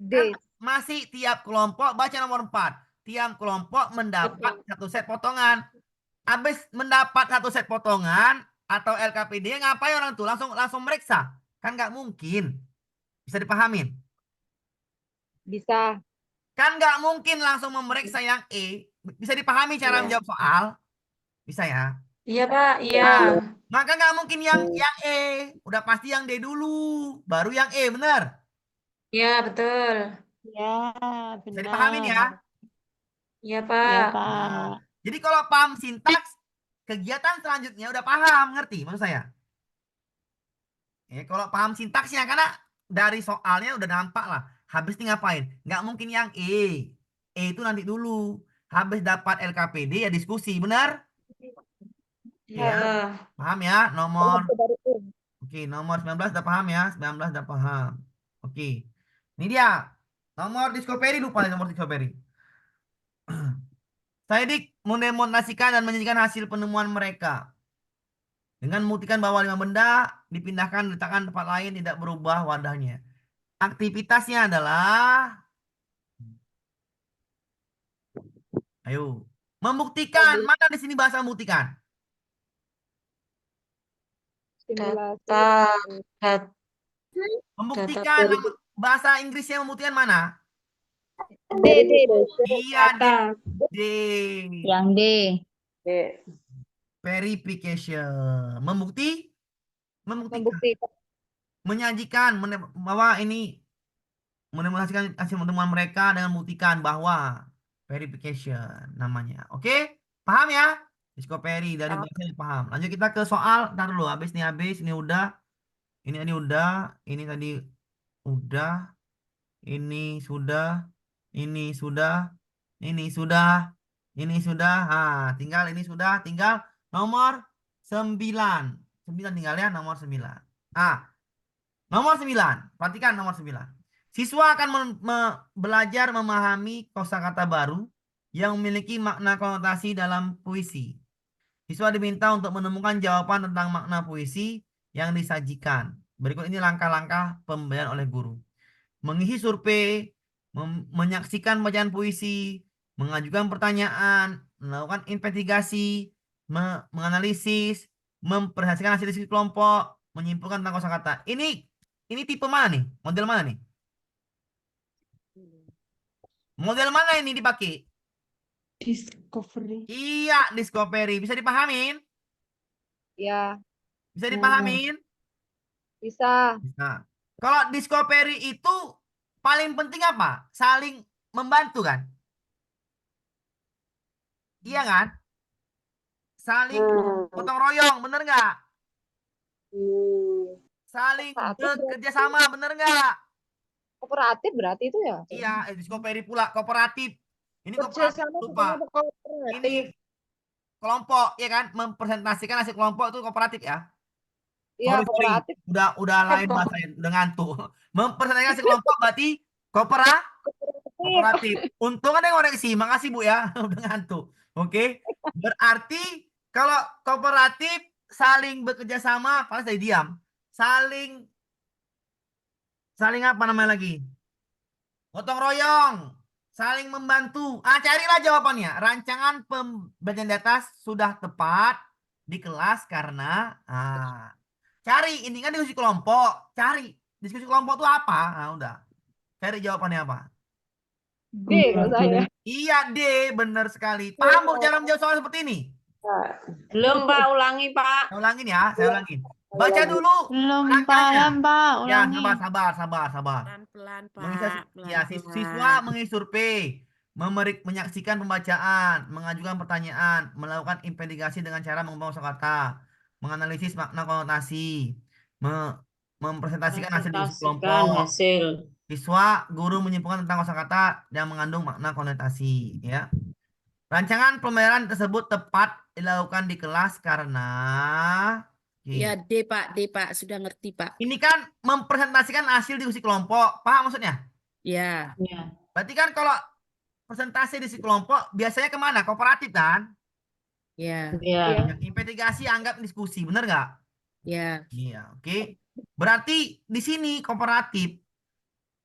D. Masih tiap kelompok, baca nomor 4. Tiap kelompok mendapat satu set potongan. Habis mendapat satu set potongan atau LKPD, ngapain orang tuh? Langsung meriksa. Kan nggak mungkin. Bisa dipahamin? Bisa. Kan nggak mungkin langsung memeriksa yang E. Bisa dipahami cara Iya. menjawab soal? Bisa ya? Iya, Pak. Iya. Nah, maka nggak mungkin yang E. Udah pasti yang D dulu. Baru yang E, bener? Iya, betul. Ya, Bisa dipahamin ya? benar. Iya, Ya, Pak. Pak. Nah, jadi kalau paham sintaks, kegiatan selanjutnya udah paham, ngerti maksud saya? Kalau paham sintaksnya, karena dari soalnya udah nampak lah. Habis ini ngapain? Nggak mungkin yang E. E itu nanti dulu. Habis dapat LKPD ya diskusi, benar? Iya. Ya, paham ya? Nomor, Itu baru E. oke, nomor 19 udah paham ya? 19 udah paham. Oke, ini dia. Nomor Discovery, lupa nih nomor Discovery. Saidik mendemonstrasikan dan menyajikan hasil penemuan mereka. Dengan membuktikan bahwa 5 benda dipindahkan diletakkan tempat lain tidak berubah wadahnya. Aktivitasnya adalah, ayo, membuktikan. Mana di sini bahasa membuktikan? Simulasi. Data. Data. Membuktikan dari bahasa Inggrisnya membuktikan mana? D. D. Iya, D. data. D. Yang D. Verification. Membuktikan. Membuktikan. Menyajikan bahwa ini mendemonstrasikan hasil pertemuan mereka dengan membuktikan bahwa verification namanya. Oke? Paham ya? Discovery dari Paham. bahasa paham. Lanjut kita ke soal. Ntar dulu, habis ini udah. Ini udah. Ini tadi udah. Ini sudah. Ini sudah. Ini sudah. Ini sudah. Tinggal ini sudah. Tinggal nomor 9. 9 tinggal ya, nomor 9. Nomor 9. Perhatikan nomor 9. Siswa akan belajar memahami kosakata baru yang memiliki makna konotasi dalam puisi. Siswa diminta untuk menemukan jawaban tentang makna puisi yang disajikan. Berikut ini langkah-langkah pembelajaran oleh guru. Mengisi survei, menyaksikan bacaan puisi, mengajukan pertanyaan, melakukan investigasi, menganalisis, mempresentasikan hasil diskusi kelompok, menyimpulkan tentang kosakata. Ini tipe mana nih? Model mana nih? Model mana ini dipakai? Discovery. Iya, discovery. Bisa dipahamin? Ya. Bisa dipahamin? Bisa. Nah, kalau discovery itu paling penting apa? Saling membantu kan? Iya kan? Saling gotong royong, bener nggak? Saling bekerja sama, bener nggak? Kooperatif berarti itu ya? Iya, discovery pula kooperatif. Ini Kerja kooperatif, sama lupa. sama kooperatif. Ini kelompok, ya kan? Mempresentasikan hasil kelompok itu kooperatif ya. Iya, Sorry. kooperatif. Udah lain bahasanya, udah ngantuk. Mempresentasikan hasil kelompok berarti kooperatif. Untung ada yang koreksi. Makasih Bu ya, udah ngantuk. Oke. Berarti kalau kooperatif saling bekerja sama, paling saya diam. Saling apa namanya lagi? Gotong royong, saling membantu. Carilah jawabannya. Rancangan pembelajaran di atas sudah tepat di kelas karena cari, ini kan diskusi kelompok. Cari diskusi kelompok itu apa? Udah. Cari jawabannya apa? D kalau saya. Iya, D, benar sekali. Paham Bu cara menjawab soal seperti ini? Belum, Pak. Ulangi, Pak. Saya ulangin ya, saya ulangin. Baca dulu Belum langkahnya. paham, Pak. Ya, Ulangi. sabar. Pelan-pelan, Siswa mengisi survei, menyaksikan pembacaan, mengajukan pertanyaan, melakukan investigasi dengan cara mengubah kosakata, menganalisis makna konotasi, mempresentasikan hasil diskusi kelompok. Siswa, guru menyimpulkan tentang kosakata yang mengandung makna konotasi, ya. Rancangan pembelajaran tersebut tepat dilakukan di kelas karena Ya, D Pak, sudah ngerti Pak. ini kan mempresentasikan hasil diskusi kelompok. Paham maksudnya? Ya, Ya. Berarti kan kalau presentasi diskusi kelompok biasanya kemana? Kooperatif kan? ya, Ya. Yang investigasi anggap diskusi, bener nggak? ya. Iya, oke. Berarti di sini kooperatif.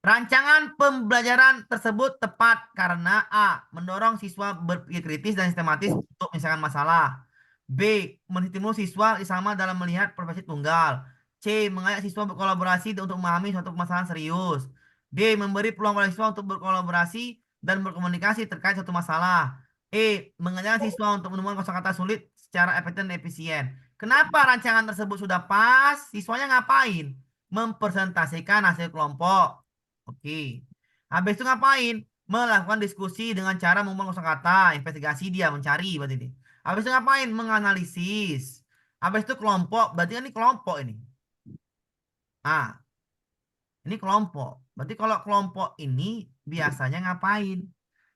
Rancangan pembelajaran tersebut tepat karena A. Mendorong siswa berpikir kritis dan sistematis untuk menyelesaikan masalah. B. Menstimulus siswa sama dalam melihat profesi tunggal. C. Mengajak siswa berkolaborasi untuk memahami suatu permasalahan serius. D. Memberi peluang pada siswa untuk berkolaborasi dan berkomunikasi terkait suatu masalah. E. Mengajak siswa untuk menemukan kosakata sulit secara efektif dan efisien. Kenapa rancangan tersebut sudah pas? Siswanya ngapain? Mempresentasikan hasil kelompok. Oke. Habis itu ngapain? Melakukan diskusi dengan cara membangun kosakata, investigasi dia mencari berarti ini. Habis itu ngapain? Menganalisis. Habis itu kelompok, berarti kan ini kelompok ini. Ah, ini kelompok. Berarti kalau kelompok ini biasanya ngapain?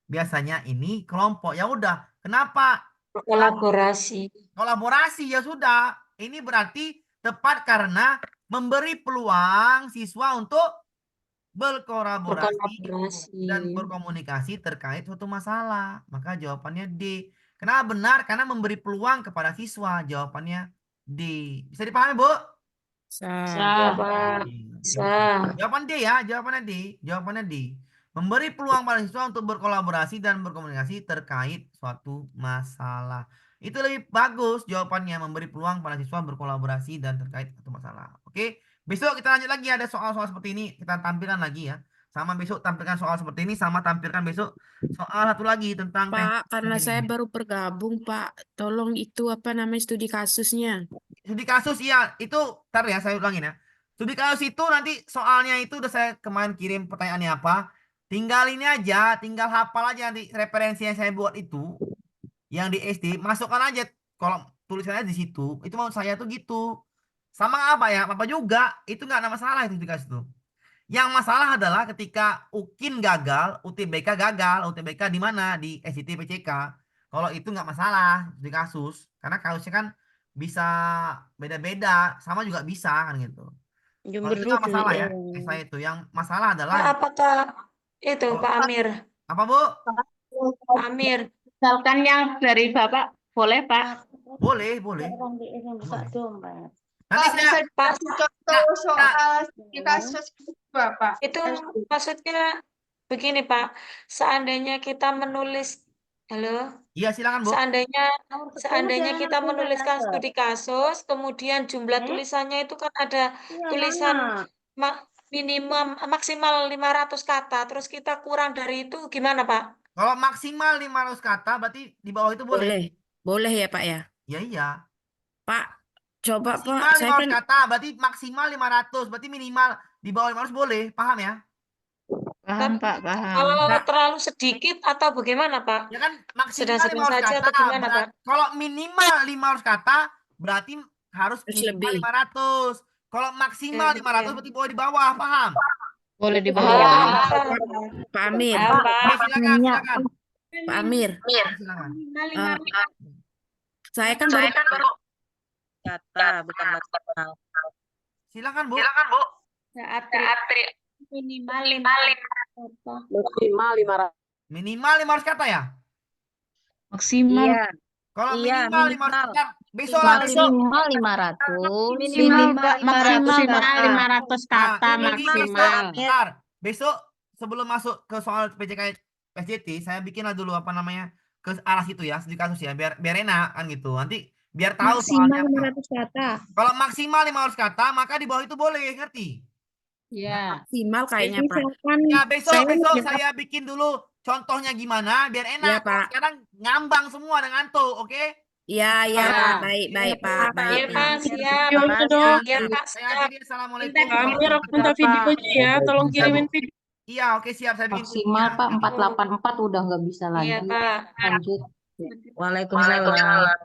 Biasanya ini kelompok. Ya udah, kenapa? Kolaborasi. Kolaborasi ya sudah. Ini berarti tepat karena memberi peluang siswa untuk berkolaborasi dan berkomunikasi terkait suatu masalah. Maka jawabannya D. Kenapa benar? Karena memberi peluang kepada siswa. Jawabannya D. Bisa dipahami, Bu? Sah, Pak. Sah. Jawaban D ya. Jawabannya D. Jawabannya D. Memberi peluang pada siswa untuk berkolaborasi dan berkomunikasi terkait suatu masalah. Itu lebih bagus jawabannya. Memberi peluang pada siswa berkolaborasi dan terkait suatu masalah. Oke. Besok kita lanjut lagi, ada soal-soal seperti ini kita tampilkan lagi ya. Sama besok tampilkan soal seperti ini, sama tampilkan besok soal satu lagi tentang Pak, karena teknik saya ini. baru bergabung, Pak. Tolong itu apa namanya studi kasusnya. Studi kasus iya, itu ntar ya saya ulangin ya. Studi kasus itu nanti soalnya itu udah saya kemarin kirim pertanyaannya apa. Tinggal ini aja, tinggal hafal aja nanti referensi yang saya buat itu. Yang di SD, masukkan aja kolom tulisannya di situ. Itu mau saya tuh gitu. Sama apa ya? Apa juga? Itu nggak ada masalah itu dikasih tuh. Yang masalah adalah ketika UKIN gagal, UTBK gagal, UTBK di mana? Di SJT PCK. Kalau itu nggak masalah di kasus, karena kasusnya kan bisa beda-beda, sama juga bisa kan gitu. Kalau itu nggak masalah ya, saya itu. Yang masalah adalah Pak, apakah itu Pak Amir? apa Bu? Pak Amir. Misalkan yang dari Bapak, boleh Pak? Boleh, boleh. Nanti Pak, bisa saya Pak, contoh soal di kasus Bapak. itu maksudnya begini Pak, seandainya kita menulis, halo, iya silakan Bu. seandainya kita menuliskan studi kasus, kemudian jumlah tulisannya itu kan ada tulisan minimum maksimal 500 kata, terus kita kurang dari itu gimana Pak? Kalau maksimal 500 kata berarti di bawah itu boleh. Boleh. Boleh ya, Pak ya? Ya iya. Pak, coba Maksimal Pak, saya 500 kan kata berarti maksimal 500, berarti minimal di bawah 500 boleh, paham ya? Paham Pak, paham. Kalau terlalu sedikit atau bagaimana Pak? Ya kan maksimal Sedang-sedang 500 saja kata. atau gimana Pak? Kalau minimal 500 kata berarti harus Terus minimal lebih. 500. Kalau maksimal Oke. 500 berarti boleh di bawah, paham? Boleh di Ah, bawah. Pak Amir, Oke, silakan, silakan. Pak Amir, Silakan. saya kan baru Kata bukan maksimal. Silakan, Bu. minimal Maksimal 500. Minimal 500 kata ya? Maksimal. Iya, Kalau Iya, minimal 500 minimal. kata, besok lah besok. Maksimal 500. Maksimal 500 kata Nah, jadi maksimal. Bentar, besok sebelum masuk ke soal PCK SJT, saya bikinlah dulu apa namanya ke arah situ ya, studi kasus ya, biar enak kan gitu. Nanti biar tahu soalnya apa. kata. Kalau maksimal 500 kata, maka di bawah itu boleh, ngerti? Ya. maksimal kayaknya Pak. Ya, besok saya bikin dulu contohnya gimana, biar enak. Ya, Pak. Sekarang ngambang semua dengan ngantuk, oke? Iya, iya Ya. Pak, baik Pak, baik Iya Pak, siap. Terima Iya Pak, Saya siap. akhiri, assalamualaikum. Amir, aku minta videonya ya, tolong kirimin video. Iya, oke siap, saya bikin. Maksimal Pak 484 udah nggak bisa lagi. Iya Pak. Lanjut. Waalaikumsalam.